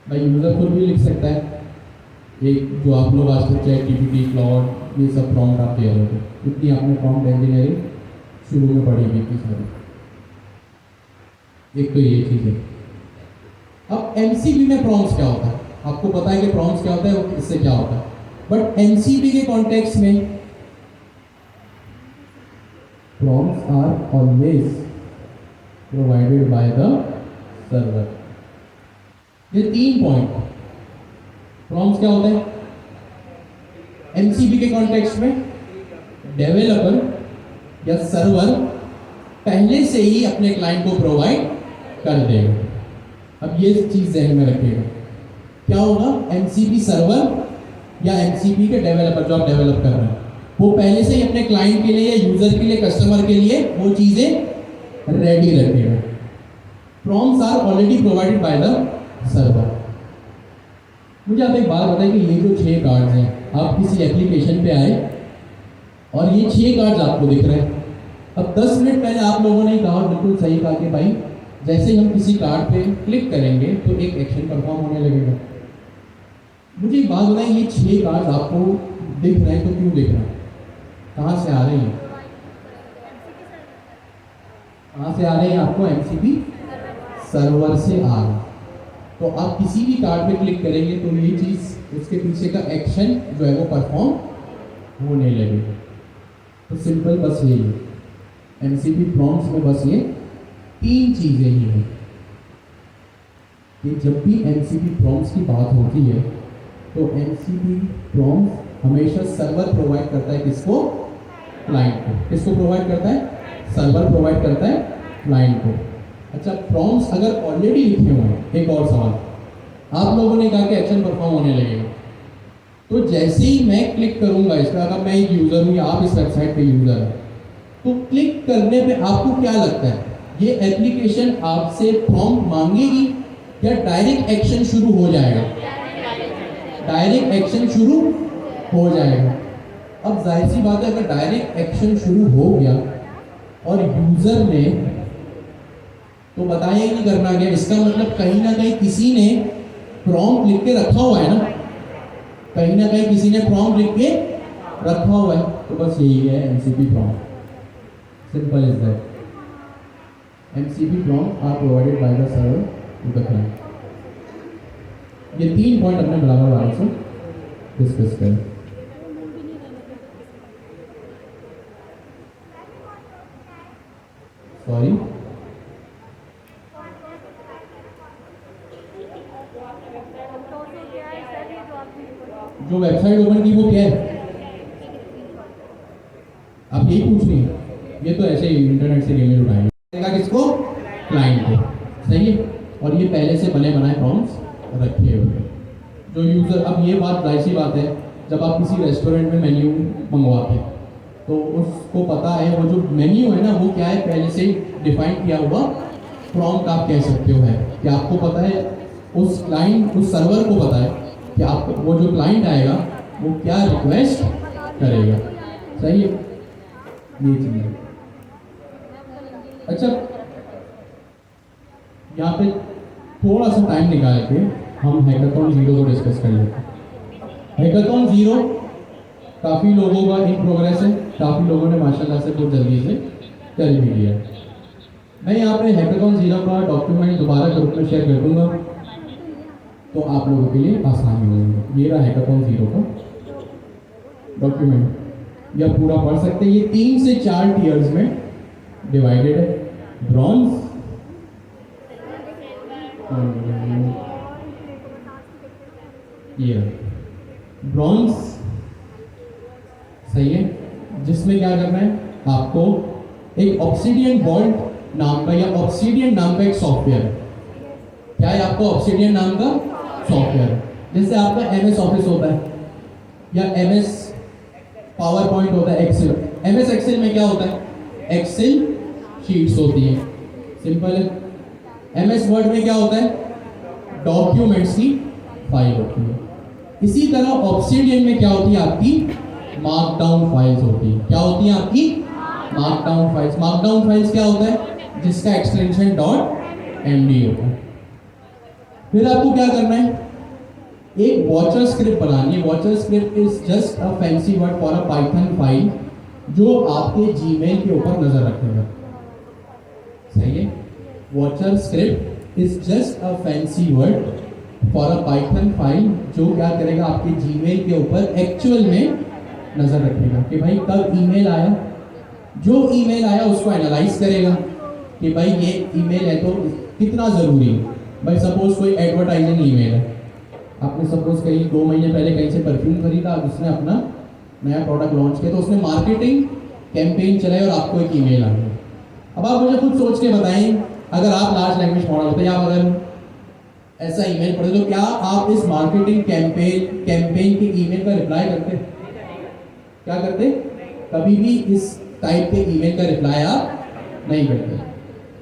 भाई यूजर खुद भी लिख सकता है। एक जो आप लोग आज तक चैट जीपीटी, क्लाउड, ये सब प्रॉम्प्ट आप दे रहे हो, इतनी आपने प्रॉम्प्ट इंजीनियरिंग शुरू में पढ़ी हुई थी सारी। एक तो ये चीज़ है। अब एमसीबी में प्रॉम्प्ट्स क्या होता है, आपको पता है कि प्रॉम्प्ट्स क्या होता है, वो इससे क्या होता है, बट एमसीबी के कॉन्टेक्स्ट में prompts are always provided by the server. ये 3 पॉइंट। प्रॉम्प्ट्स क्या होता है एमसीबी के कॉन्टेक्स्ट में, डेवलपर या सर्वर पहले से ही अपने क्लाइंट को प्रोवाइड कर देगा। अब ये चीज ध्यान में रखिएगा, क्या होगा, एमसीबी सर्वर या एमसीबी के डेवलपर जो आप डेवलप कर रहे हैं वो पहले से ही अपने क्लाइंट के लिए या यूजर के लिए, कस्टमर के लिए वो चीजें रेडी रखेगा। Prompts are already provided by the server. मुझे आप एक बात बताइए कि ये जो 6 कार्ड्स हैं, आप किसी एप्लीकेशन पे आए और ये 6 कार्ड्स आपको दिख रहे हैं। अब 10 मिनट पहले आप लोगों ने कहा, बिल्कुल सही कहा कि भाई जैसे ही हम किसी कार्ड पे क्लिक करेंगे तो एक एक्शन परफॉर्म होने लगेगा। मुझे एक बात बताइए, ये 6 कार्ड्स आपको दिख रहे हैं तो क्यों दिख रहे हैं, कहाँ से आ रहे हैं, कहाँ से आ रहे हैं, आपको एमसीबी सर्वर से आ रहे हैं। तो आप किसी भी कार्ड पे क्लिक करेंगे तो ये चीज़, उसके पीछे का एक्शन जो है वो परफॉर्म होने लगेगा। तो सिंपल बस यही है, एमसीबी प्रॉम्प्ट्स में बस ये 3 चीज़ें ही हैं कि जब भी एमसीबी प्रॉम्प्ट्स की बात होती है तो एमसीबी प्रॉम्प्ट्स हमेशा सर्वर प्रोवाइड करता है किसको, क्लाइंट को। किसको प्रोवाइड करता है, सर्वर प्रोवाइड करता है क्लाइंट को। अच्छा, प्रॉम्प्ट्स अगर ऑलरेडी लिखे हुए हैं, एक और सवाल, आप लोगों ने कहा कि एक्शन परफॉर्म होने लगेगा, तो जैसे ही मैं क्लिक करूंगा इस पर, अगर मैं एक यूज़र हूँ या आप इस वेबसाइट पे यूज़र हैं, तो क्लिक करने पे आपको क्या लगता है, ये एप्लीकेशन आपसे प्रॉम्प्ट मांगेगी या डायरेक्ट एक्शन शुरू हो जाएगा, डायरेक्ट एक्शन शुरू हो जाएगा। अब जाहिर सी बात है, अगर डायरेक्ट एक्शन शुरू हो गया और यूज़र ने तो बताया ही नहीं करना क्या, इसका मतलब कहीं ना कहीं किसी ने प्रॉम्प्ट लिख के रखा हुआ है ना, कहीं ना कहीं किसी ने प्रॉम्प्ट लिख के रखा हुआ है। तो बस यही है MCP prompt, simple is that. MCP prompt are provided by the server to the client. ये 3 पॉइंट अपने बराबर वाले से डिस्कस करें। सॉरी, जो वेबसाइट ओपन की वो क्या है, आप यही पूछ रही हैं, ये तो ऐसे ही इंटरनेट से इमेज उठाएंगे किसको, क्लाइंट को, सही है। और ये पहले से बने बनाए प्रॉम्प्ट्स रखे हुए जो यूज़र, अब ये बात जाहिर सी बात है, जब आप किसी रेस्टोरेंट में मेन्यू मंगवाते हैं तो उसको पता है वो जो मेन्यू है ना वो क्या है, पहले से डिफाइन किया हुआ प्रॉम्प्ट आप कह सकते हो है कि आपको पता है, उस क्लाइंट, उस सर्वर को पता है कि आप, वो जो क्लाइंट आएगा वो क्या रिक्वेस्ट करेगा, सही है, ये चीज़ है। अच्छा, यहाँ पे थोड़ा सा टाइम निकाल के हम हैकाथॉन 0 को डिस्कस कर लेते हैं। हैकाथॉन 0 काफ़ी लोगों का इन प्रोग्रेस है, काफ़ी लोगों ने माशाल्लाह से बहुत जल्दी से कर भी लिया। मैं यहाँ पे हैकाथॉन 0 का डॉक्यूमेंट दोबारा ग्रुप में शेयर कर दूँगा तो आप लोगों के लिए आसानी होगी। ये रहा हैकाथॉन 0 का डॉक्यूमेंट, या पूरा पढ़ सकते हैं। ये 3 से 4 टीयर्स में डिवाइडेड है, ब्रॉन्ज, ये ब्रॉन्ज, सही है, जिसमें क्या करना है आपको, एक ऑब्सिडियन वॉल्ट नाम का या ऑब्सिडियन नाम का एक सॉफ्टवेयर है। क्या है आपको, ऑब्सिडियन नाम का सॉफ्टवेयर, जैसे आपका एमएस ऑफिस होता है या एमएस पावर पॉइंट होता है, एक्सेल, एमएस एक्सेल में क्या होता है, एक्सेल शीट्स होती है, सिंपल है। एमएस वर्ड में क्या होता है, डॉक्यूमेंट्स की फाइल होती है। इसी तरह ऑब्सिडियन में क्या होती है आपकी, मार्कडाउन फाइल्स होती है। क्या होती है आपकी, मार्कडाउन फाइल्स। मार्कडाउन फाइल्स क्या होता है, जिसका एक्सटेंशन .md होता है। फिर आपको क्या करना है, एक वॉचर स्क्रिप्ट बनानी है। Watcher script is just a fancy word for a Python file जो आपके जीमेल के ऊपर नजर रखेगा। सही है। Watcher script is just a fancy word for a Python file जो क्या करेगा, आपके जीमेल के ऊपर एक्चुअल में नजर रखेगा कि भाई कब ईमेल आया, जो ईमेल आया उसको एनालाइज करेगा कि भाई ये ईमेल है तो कितना ज़रूरी है। भाई सपोज कोई एडवर्टाइजिंग ईमेल है, आपने सपोज कहीं 2 महीने पहले कहीं से परफ्यूम खरीदा, उसने अपना नया प्रोडक्ट लॉन्च किया, तो उसने मार्केटिंग कैंपेन चलाई और आपको एक ईमेल आ गया। अब आप मुझे खुद सोच के बताएं, अगर आप लार्ज लैंग्वेज मॉडल होते या अगर ऐसा ईमेल पढ़े तो क्या आप इस मार्केटिंग कैंपेन के ईमेल का रिप्लाई करते? क्या करते? कभी भी इस टाइप के ईमेल का रिप्लाई आप नहीं करते।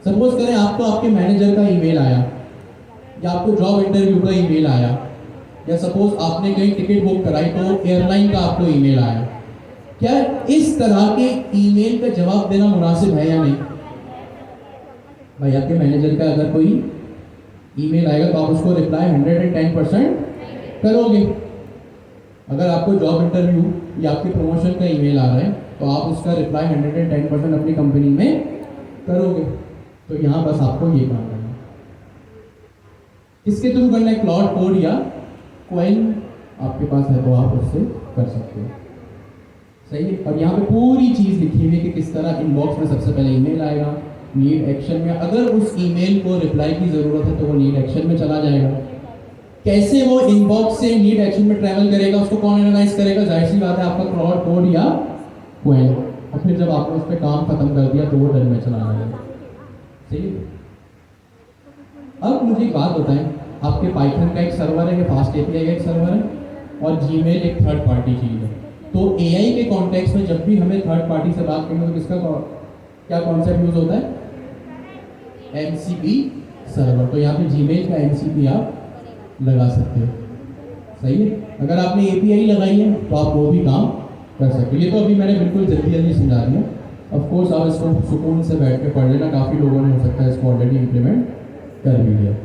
सपोज करें आपको आपके मैनेजर का ईमेल आया, या आपको जॉब इंटरव्यू का ईमेल आया, या सपोज आपने कहीं टिकट बुक कराई तो एयरलाइन का आपको ईमेल आया। क्या इस तरह के ईमेल का जवाब देना मुनासिब है या नहीं? भाई आपके मैनेजर का अगर कोई ईमेल आएगा तो आप उसको रिप्लाई 110% करोगे। अगर आपको जॉब इंटरव्यू या आपके प्रमोशन का ईमेल आ रहा है तो आप उसका रिप्लाई 110% अपनी कंपनी में करोगे। तो यहाँ बस आपको ये काम करना है। किसके थ्रू करना है? क्लाउड कोड या क्वाइन आपके पास है तो आप उससे कर सकते हो। सही है। और यहाँ पे पूरी चीज़ लिखी हुई है कि किस तरह इनबॉक्स में सबसे पहले ईमेल आएगा, नीड एक्शन में अगर उस ईमेल को रिप्लाई की ज़रूरत है तो वो नीड एक्शन में चला जाएगा। कैसे वो इनबॉक्स से नीड एक्शन में ट्रैवल करेगा, उसको कौन एनालाइज करेगा? जाहिर सी बात है आपका क्लाउड कोड या क्वाइन। और फिर जब आपने उस पर काम खत्म कर दिया तो वो डर में चला जाएगा। सही है। अब मुझे एक बात बताएं, आपके पाइथन का एक सर्वर है, फास्ट एपीआई का एक सर्वर है, और जीमेल एक थर्ड पार्टी चीज़ है। तो एआई के कॉन्टेक्स्ट में जब भी हमें थर्ड पार्टी से बात करेंगे तो किसका क्या कॉन्सेप्ट यूज होता है? MCP server. तो यहाँ पे जीमेल का एमसीपी आप लगा सकते हो। सही है। अगर आपने एपीआई लगाई है तो आप वो भी काम कर सकते हो। ये तो अभी मैंने बिल्कुल जल्दी समझा दिया। ऑफ कोर्स आप इसको सुकून से बैठ के पढ़ लेना, काफ़ी लोगों ने हो सकता है इसको ऑलरेडी इम्प्लीमेंट कर भी लिया।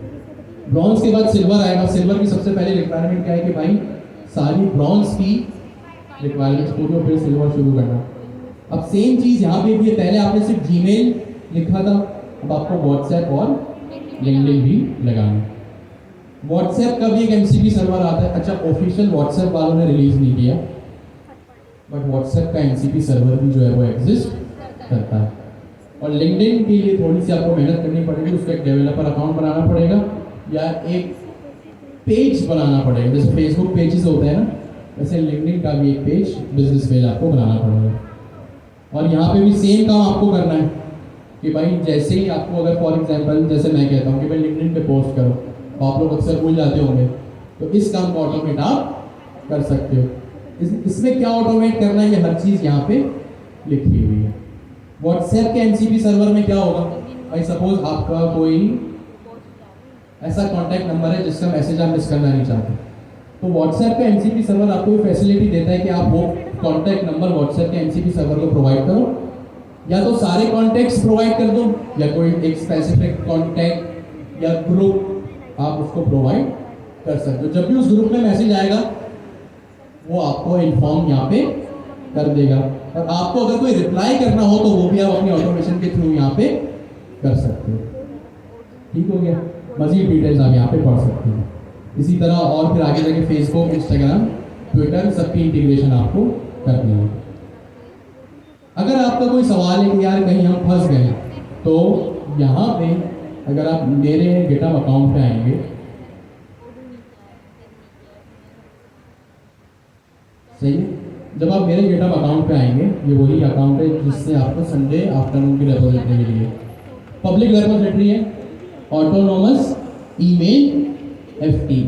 ब्रॉन्ज के बाद सिल्वर आएगा। सिल्वर की सबसे पहले रिक्वायरमेंट क्या है कि भाई सारी ब्रॉन्ज की रिक्वायरमेंट्स पूरी और फिर सिल्वर शुरू करना। अब सेम चीज़ यहाँ पे भी है। पहले आपने सिर्फ जीमेल लिखा था, अब आपको व्हाट्सएप और लिंक्डइन भी लगाना। व्हाट्सएप का भी एक एमसीपी सर्वर आता है। अच्छा, ऑफिशियल व्हाट्सएप वालों ने रिलीज नहीं किया, बट व्हाट्सएप का एमसीपी सर्वर भी जो है वो एग्जिस्ट करता है। और लिंक्डइन के लिए थोड़ी सी आपको मेहनत करनी पड़ेगी, उसका एक डेवलपर अकाउंट बनाना पड़ेगा या एक पेज बनाना पड़ेगा। जैसे फेसबुक पेजेस होते हैं ना, वैसे लिंक्डइन का भी एक पेज, बिजनेस पेज आपको बनाना पड़ेगा। और यहाँ पे भी सेम काम आपको करना है कि भाई जैसे ही आपको अगर फॉर एग्जांपल जैसे मैं कहता हूँ कि भाई लिंक्डइन पे पोस्ट करो, तो आप लोग अक्सर भूल जाते होंगे, तो इस काम को ऑटोमेट आप कर सकते हो। इसमें क्या ऑटोमेट करना है, ये हर चीज़ यहाँ पे लिखी हुई है। व्हाट्सएप के एमसीपी सर्वर में क्या होगा? भाई सपोज आपका कोई ऐसा कॉन्टैक्ट नंबर है जिसका मैसेज आप मिस करना नहीं चाहते, तो व्हाट्सएप का एमसीपी सर्वर आपको फैसिलिटी देता है कि आप वो कॉन्टैक्ट नंबर व्हाट्सएप के एमसीपी सर्वर को प्रोवाइड करो, या तो सारे कॉन्टैक्ट्स प्रोवाइड कर दो, या कोई एक स्पेसिफिक कॉन्टैक्ट या ग्रुप आप उसको प्रोवाइड कर सकते हो। जब भी उस ग्रुप में मैसेज आएगा वो आपको इन्फॉर्म यहाँ पे कर देगा। और आपको अगर कोई रिप्लाई करना हो तो वो भी आप अपनी ऑटोमेशन के थ्रू यहाँ पे कर सकते हो। ठीक हो गया। मजीद डिटेल्स आप यहाँ पे पढ़ सकते हैं। इसी तरह और फिर आगे जाके फेसबुक, इंस्टाग्राम, ट्विटर सबकी इंटीग्रेशन आपको करनी है। अगर आपका कोई सवाल है कि यार कहीं हम फंस गए, तो यहाँ पे अगर आप मेरे गिटहब अकाउंट पे आएंगे, सही है, जब आप मेरे गिटहब अकाउंट पे आएंगे, ये वही अकाउंट है जिससे आपको संडे आफ्टरनून की रेपोजिटरी मिली है। पब्लिक रेपोजिटरी है, ऑटोनोमस ईमेल FT।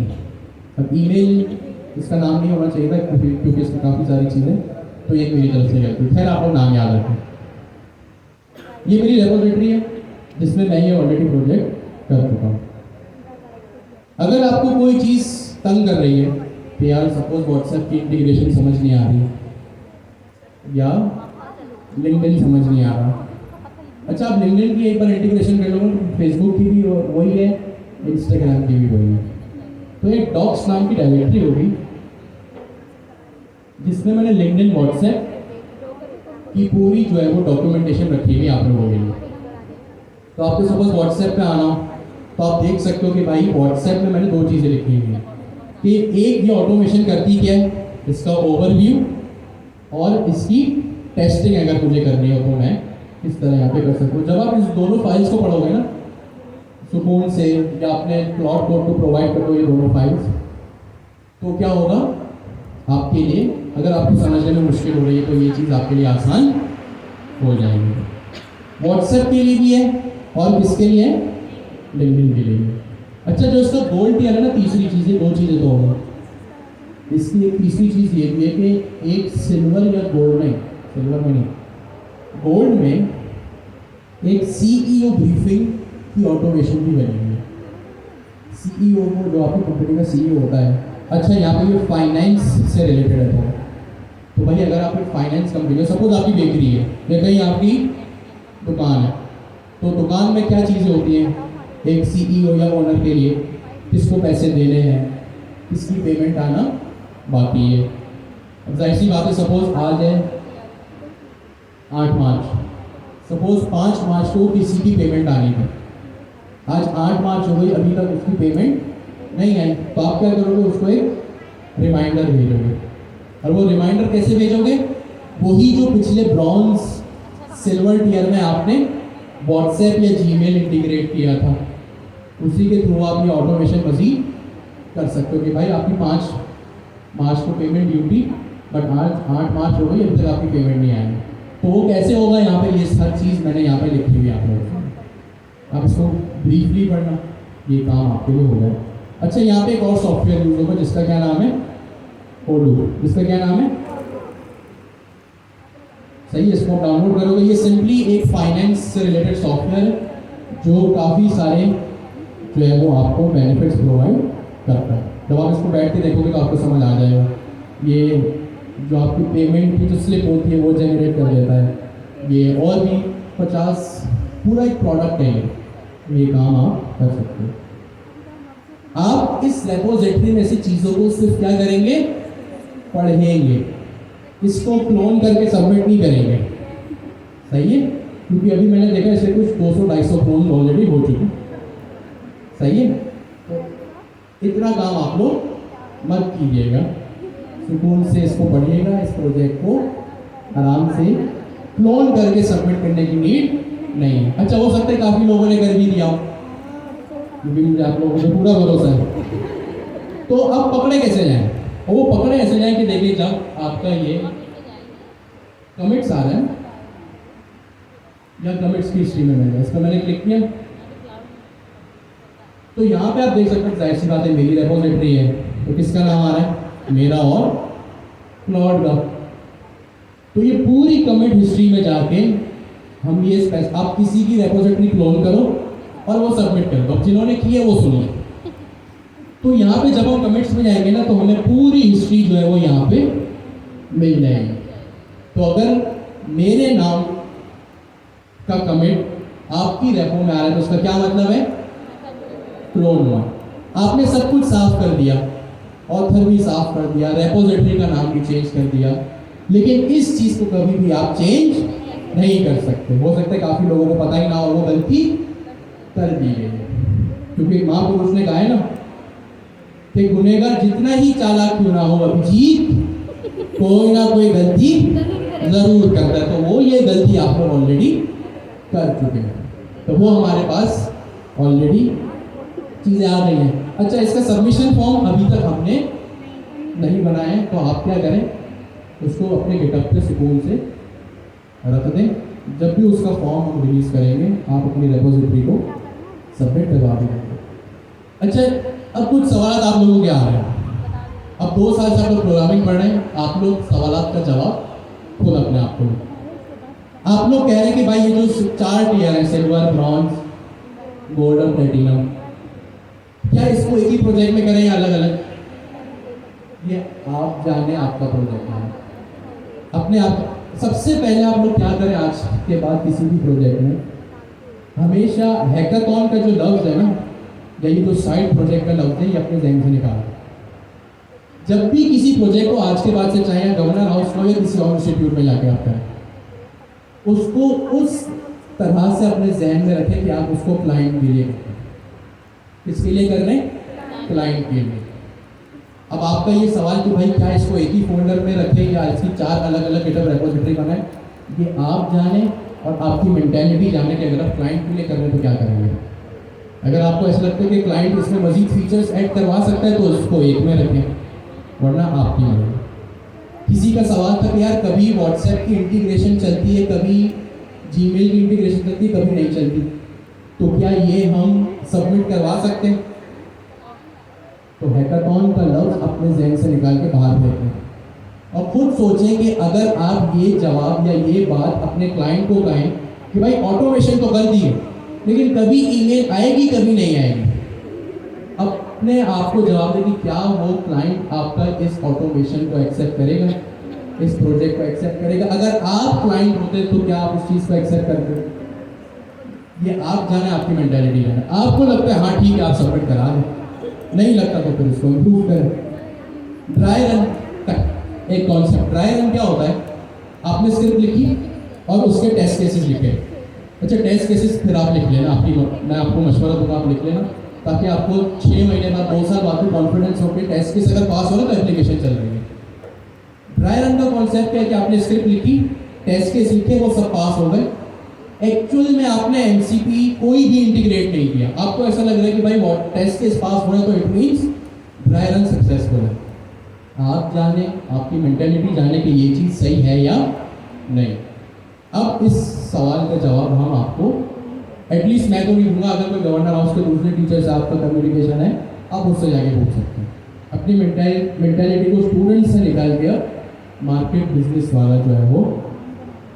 अब ईमेल इसका नाम नहीं होना चाहिए था क्योंकि इसमें काफ़ी सारी चीज़ें, तो ये मेरी तरफ से गलती। खैर आप लोग नाम याद रखें। ये मेरी रेपोजिटरी है जिसमें मैं ये ऑलरेडी प्रोजेक्ट कर चुका हूँ। अगर आपको कोई चीज़ तंग कर रही है कि यार सपोज व्हाट्सएप की इंटीग्रेशन समझ नहीं आ रही या लिंक्डइन समझ नहीं आ रहा, अच्छा आप लिंक्डइन की एक बार इंटीग्रेशन कर लो, फेसबुक की भी वही है, इंस्टाग्राम की भी वही है। तो एक डॉक्स नाम की डायरेक्टरी होगी जिसमें मैंने लिंक्डइन, व्हाट्सएप की पूरी जो है वो डॉक्यूमेंटेशन रखी हुई आप लोगों के लिए। तो आपको सपोज व्हाट्सएप पे आना हो तो आप देख सकते हो कि भाई व्हाट्सएप में मैंने 2 चीज़ें लिखी हुई हैं कि एक ये ऑटोमेशन करती क्या है, इसका ओवरव्यू, और इसकी टेस्टिंग अगर मुझे करनी हो तो मैं इस तरह यहाँ पे कर सकता हूँ। जब आप इस दोनों फाइल्स को पढ़ोगे ना सुकून से, या अपने क्लाउड कोड को प्रोवाइड करो ये दोनों फाइल्स, तो क्या होगा आपके लिए, अगर आपको समझने में मुश्किल हो रही है तो ये चीज़ आपके लिए आसान हो जाएगी। व्हाट्सएप के लिए भी है और किसके लिए है, लिंक्डइन के लिए भी। अच्छा, जो इसका गोल्ड टियर है ना, तीसरी चीज़ है, 2 चीज़ें तो होगी, इसकी एक तीसरी चीज़ ये भी है कि एक सिल्वर या गोल्ड में, सिल्वर में नहीं, गोल्ड में एक सीईओ ब्रीफिंग की ऑटोमेशन भी बनी हुई है। सीईओ को, जो आपकी कंपनी का सीईओ होता है, अच्छा यहाँ पे ये फाइनेंस से रिलेटेड है, तो भाई अगर आप एक फाइनेंस कंपनी, सपोज आपकी बेकरी है या कहीं आपकी दुकान है, तो दुकान में क्या चीज़ें होती हैं, एक सीईओ या ओनर के लिए किसको पैसे देने हैं, किसकी पेमेंट आना बाकी है। अब जाहिर सी बात है, सपोज आज है 8 मार्च, सपोज 5 मार्च को किसी की पेमेंट आनी है, आज 8 मार्च हो गई, अभी तक उसकी पेमेंट नहीं आई, तो आप क्या करोगे, उसको एक रिमाइंडर भेजोगे। और वो रिमाइंडर कैसे भेजोगे, वही जो पिछले ब्रॉन्ज सिल्वर टियर में आपने व्हाट्सएप या जीमेल इंटीग्रेट किया था, उसी के थ्रू आप ये ऑटोमेशन मजीद कर सकते हो कि भाई आपकी 5 मार्च को पेमेंट ड्यू थी, बट आज 8 मार्च हो गई, अभी तक आपकी पेमेंट नहीं आई। तो वो कैसे होगा, यहाँ पे ये हर चीज़ मैंने यहाँ पे लिखी हुई आप लोगों को, आप इसको ब्रीफली पढ़ना, ये काम आपके लिए होगा। अच्छा, यहाँ पे एक और सॉफ्टवेयर यूज होगा जिसका क्या नाम है, ओडू, जिसका क्या नाम है, सही, इसको डाउनलोड करोगे। ये सिंपली एक फाइनेंस से रिलेटेड सॉफ्टवेयर है जो काफ़ी सारे जो है वो आपको बेनिफिट्स प्रोवाइड करता है। जब आप इसको बैठ के देखोगे तो आपको समझ आ जाएगा। ये जो आपकी पेमेंट की जो स्लिप होती है वो जनरेट कर देता है ये, और भी 50 पूरा एक प्रोडक्ट है ये काम आप कर सकते हो। आप इस रेपोजिटरी में से चीज़ों को सिर्फ क्या करेंगे, पढ़ेंगे, इसको क्लोन करके सबमिट नहीं करेंगे, सही है, क्योंकि अभी मैंने देखा इससे कुछ 200-250 क्लोन ऑलरेडी हो चुके, सही है। तो इतना काम आप लोग मत कीजिएगा, सुकून से इसको पढ़िएगा, इस प्रोजेक्ट को आराम से क्लोन करके सबमिट करने की नीड नहीं है। अच्छा, हो सकता है काफ़ी लोगों ने कर भी दिया, क्योंकि मुझे आप लोगों पे पूरा भरोसा है। तो अब पकड़े कैसे जाएं, और वो पकड़े ऐसे जाएं कि देखिए जब आपका ये कमिट्स आ रहा है या कमिट्स की हिस्ट्री में मिलेगा, इसका मैंने क्लिक किया तो यहाँ पे आप देख सकते हैं, जाहिर सी बात है मेरी रेपोजिटरी है, तो किसका नाम आ रहा है, मेरा और क्लाउड का। तो ये पूरी कमिट हिस्ट्री में जाके हम ये आप किसी की रेपोजिटरी क्लोन करो और वो सबमिट कर दो। अब जिन्होंने किया वो सुनिए, तो यहाँ पे जब हम कमिट्स में जाएंगे ना, तो हमें पूरी हिस्ट्री जो है वो यहाँ पे मिल जाएगी। तो अगर मेरे नाम का कमिट आपकी रेपो में आ रहा है तो उसका क्या मतलब है, क्लोन हुआ। आपने सब कुछ साफ कर दिया, ऑथर भी साफ कर दिया, रेपोजिटरी का नाम भी चेंज कर दिया, लेकिन इस चीज़ को कभी भी आप चेंज नहीं कर सकते। हो सकता है काफ़ी लोगों को पता ही ना हो, वो गलती कर दी गई है, क्योंकि महापुरुष ने कहा है ना कि गुनहगार जितना ही चालाक क्यों ना हो, अभिजीत कोई ना कोई गलती जरूर करता है। तो वो ये गलती आप लोग ऑलरेडी कर चुके हैं, तो वो हमारे पास ऑलरेडी चीज़ें आ गई हैं। अच्छा, इसका सबमिशन फॉर्म अभी तक हमने नहीं बनाया है, तो आप क्या करें, उसको अपने गिटहब पे सुकून से रख दें। जब भी उसका फॉर्म हम रिलीज करेंगे आप अपनी रेपोजिटरी को सबमिट करवा देंगे। अच्छा, अब कुछ सवाल आप लोगों के आ रहे हैं। अब 2 साल से आप लोग प्रोग्रामिंग पढ़ रहे हैं, आप लोग सवाल का जवाब खुद अपने आप को। आप लोग कह रहे हैं कि भाई ये जो 4 टियर है, सिल्वर, ब्रॉन्ज, गोल्ड और प्लेटिनम, क्या इसको एक ही प्रोजेक्ट में करें या अलग अलग? ये आप जाने, आपका प्रोजेक्ट है अपने आप। सबसे पहले आप लोग क्या करें आज के बाद किसी भी प्रोजेक्ट में, हमेशा हैकाथॉन का जो लफ्ज़ है ना, यही जो साइड प्रोजेक्ट का लफ्ज़ है, ये अपने जहन से निकालें। जब भी किसी प्रोजेक्ट को आज के बाद से, चाहे गवर्नर हाउस हो या किसी और इंस्टीट्यूट में जाके आप करें, उसको उस तरह से अपने जहन में रखें कि आप उसको क्लाइंट के लिए करें। किसके लिए कर रहे हैं? क्लाइंट के लिए। अब आपका ये सवाल कि भाई क्या इसको एक ही फोल्डर में रखें या इसकी 4 अलग अलग गिटहब रेपोजिटरी बनाएं, ये आप जाने और आपकी मेंटेलिटी जाने कि अगर आप क्लाइंट के लिए कर रहे हैं तो क्या करेंगे। अगर आपको ऐसा लगता है कि क्लाइंट इसमें मजीद फीचर्स ऐड करवा सकता है तो उसको एक में रखें, वरना आपकी मर्जी। किसी का सवाल था कि यार कभी व्हाट्सएप की इंटीग्रेशन चलती है, कभी जीमेल की इंटीग्रेशन चलती है, कभी नहीं चलती, तो क्या ये हम सबमिट करवा सकते हैं? तो हैकाथॉन का लफ्ज़ अपने जहन से निकाल के बाहर फेंकें और खुद सोचें कि अगर आप ये जवाब या ये बात अपने क्लाइंट को कहें कि भाई ऑटोमेशन तो कर दिए लेकिन कभी ईमेल आएगी कभी नहीं आएगी, अपने आप को जवाब दें कि क्या वो क्लाइंट आपका इस ऑटोमेशन को एक्सेप्ट करेगा, इस प्रोजेक्ट को एक्सेप्ट करेगा। अगर आप क्लाइंट होते तो क्या आप उस चीज़ को एक्सेप्ट करते? ये आप जाने, आपकी मेंटालिटी जाने। आपको लगता है हाँ ठीक है आप सबमिट करा दें, नहीं लगता तो फिर उसको इम्प्रूव करें। ड्राई रन तक एक कॉन्सेप्ट, ड्राई रन क्या होता है? आपने स्क्रिप्ट लिखी और उसके टेस्ट केसेस लिखे। अच्छा टेस्ट केसेस फिर आप लिख लेना, मैं आपको मशवरा दूंगा आप लिख लेना, ताकि आपको 6 महीने बाद 2 साल बाद भी कॉन्फिडेंस हो कि टेस्ट केस अगर पास हो रहा तो एप्लीकेशन चल रही है। ड्राई रन का कॉन्सेप्ट क्या है कि आपने स्क्रिप्ट लिखी, टेस्ट केस लिखे, वो सब पास हो गए, एक्चुअल में आपने एमसीपी कोई भी इंटीग्रेट नहीं किया। आपको ऐसा लग रहा है कि भाई टेस्ट केस पास हो रहा है तो it means dry run successful है। आप जाने, आपकी मेंटेलिटी जाने कि ये चीज़ सही है या नहीं। अब इस सवाल का जवाब हम आपको एटलीस्ट मैं तो नहीं दूंगा, अगर कोई गवर्नर हाउस के दूसरे टीचर से आपका कम्युनिकेशन है आप उससे जाके पूछ सकते हैं। अपनी मेंटेलिटी को स्टूडेंट से निकाल के मार्केट बिजनेस वाला जो है वो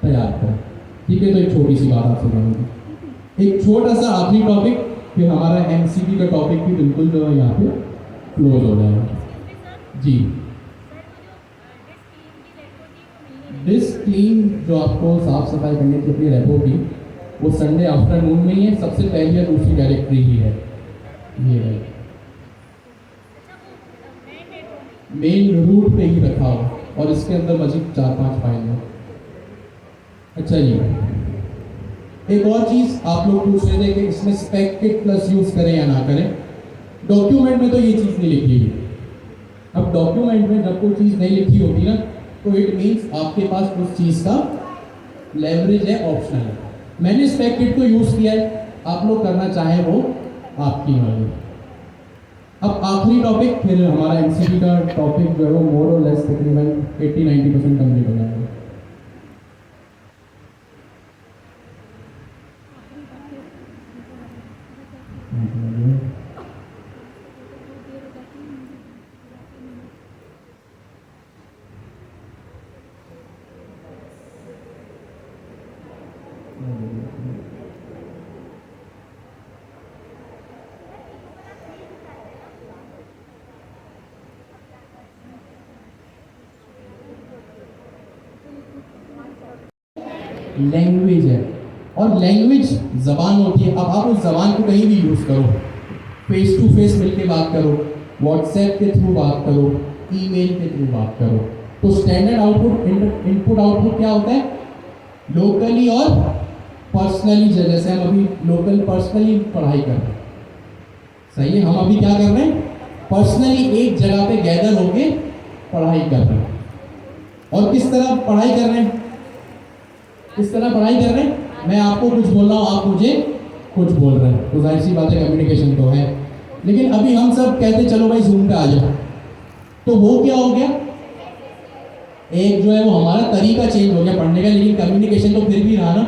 तैयार करें। ठीक है, तो एक छोटी सी बात आपसे करूँगी, एक छोटा सा आखिरी टॉपिक, फिर हमारा एमसीपी का टॉपिक भी बिल्कुल जो है यहाँ पे क्लोज हो जाएगा। जी, डिस्क क्लीन जो आपको साफ सफाई करनी थी अपनी रेपो की, वो संडे आफ्टरनून में ही है, सबसे पहली या दूसरी डायरेक्टरी ही है। ये है मेन रूट पे ही रखा हो और इसके अंदर मजीद 4-5 फाइल है। अच्छा जी, एक और चीज़ आप लोग पूछ रहे थे कि इसमें स्पेक किट प्लस यूज़ करें या ना करें। डॉक्यूमेंट में तो ये चीज़ नहीं लिखी है। अब डॉक्यूमेंट में जब कोई चीज़ नहीं लिखी होती ना तो इट मीन्स आपके पास उस चीज़ का लेवरेज है, ऑप्शनल है। मैंने स्पेक किट को यूज़ किया है, आप लोग करना चाहें वो आपकी मर्जी। अब आखिरी टॉपिक, फिर हमारा एमसीपी का टॉपिक जो है वो मोर और लेस तकरीबन 80-90% कंप्लीट हो जाएगा। लैंग्वेज है और लैंग्वेज ज़बान होती है। अब आप उस ज़बान को कहीं भी यूज़ करो, फेस टू फेस मिलके बात करो, व्हाट्सएप के थ्रू बात करो, ईमेल के थ्रू बात करो, तो स्टैंडर्ड आउटपुट इनपुट आउटपुट क्या होता है? लोकली और पर्सनली। जैसे हम अभी लोकल पर्सनली पढ़ाई कर रहे हैं, सही है, हम अभी क्या कर रहे हैं? पर्सनली एक जगह पे गैदर होके पढ़ाई कर रहे हैं। और किस तरह पढ़ाई कर रहे हैं? किस तरह पढ़ाई कर रहे हैं? मैं आपको कुछ बोल रहा हूँ, आप मुझे कुछ बोल रहे हैं, तो जाहिर सी बात है कम्युनिकेशन तो है। लेकिन अभी हम सब कहते चलो भाई जूम पे आ जाओ, तो वो क्या हो गया? एक जो है वो हमारा तरीका चेंज हो गया पढ़ने का, लेकिन कम्युनिकेशन तो फिर भी रहा ना।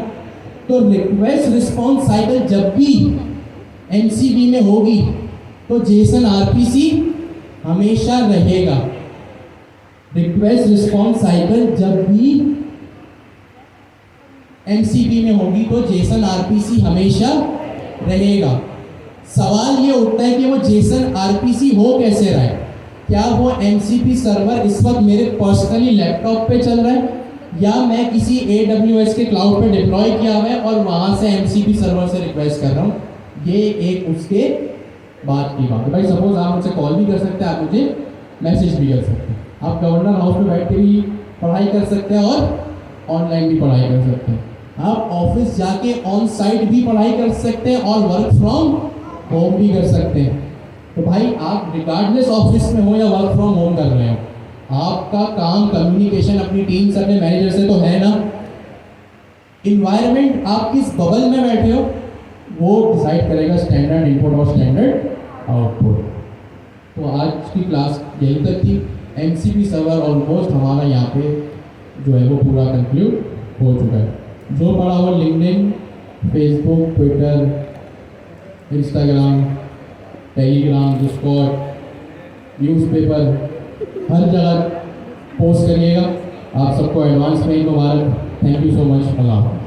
तो रिक्वेस्ट रिस्पॉन्स साइकिल जब भी एमसीबी में होगी तो जेसन आरपीसी हमेशा रहेगा। रिक्वेस्ट रिस्पॉन्स साइकिल जब भी एमसीबी में होगी तो जेसन आरपीसी हमेशा रहेगा। सवाल ये उठता है कि वो जेसन आरपीसी हो कैसे रहा है? क्या वो एमसीपी सर्वर इस वक्त मेरे पर्सनली लैपटॉप पे चल रहा है या मैं किसी AWS के क्लाउड पे डिप्लॉय किया हुआ है और वहाँ से एमसीपी सर्वर से रिक्वेस्ट कर रहा हूँ? ये एक उसके बाद की बात है। भाई सपोज आप मुझसे कॉल भी कर सकते हैं, आप मुझे मैसेज भी कर सकते हैं, आप गवर्नर हाउस में बैठ के भी पढ़ाई कर सकते हैं और ऑनलाइन भी पढ़ाई कर सकते हैं। आप ऑफिस जाके ऑन साइट भी पढ़ाई कर सकते हैं और वर्क फ्रॉम होम भी कर सकते हैं। तो भाई आप रिगार्डलेस ऑफिस में हो या वर्क फ्रॉम होम कर रहे हो, आपका काम कम्युनिकेशन अपनी टीम से, अपने मैनेजर से तो है ना। इन्वायरमेंट आप किस बबल में बैठे हो वो डिसाइड करेगा स्टैंडर्ड इनपुट और स्टैंडर्ड आउटपुट। तो आज की क्लास यही तक थी। एमसीपी सर्वर ऑलमोस्ट हमारा यहाँ पे जो है वो पूरा कंक्लूड हो चुका है। जो पढ़ा हो LinkedIn, Facebook, Twitter, Instagram, Telegram, Discord, newspaper, हर जगह पोस्ट करिएगा। आप सबको एडवांस में ही मुबारक। Thank you so much. Allah.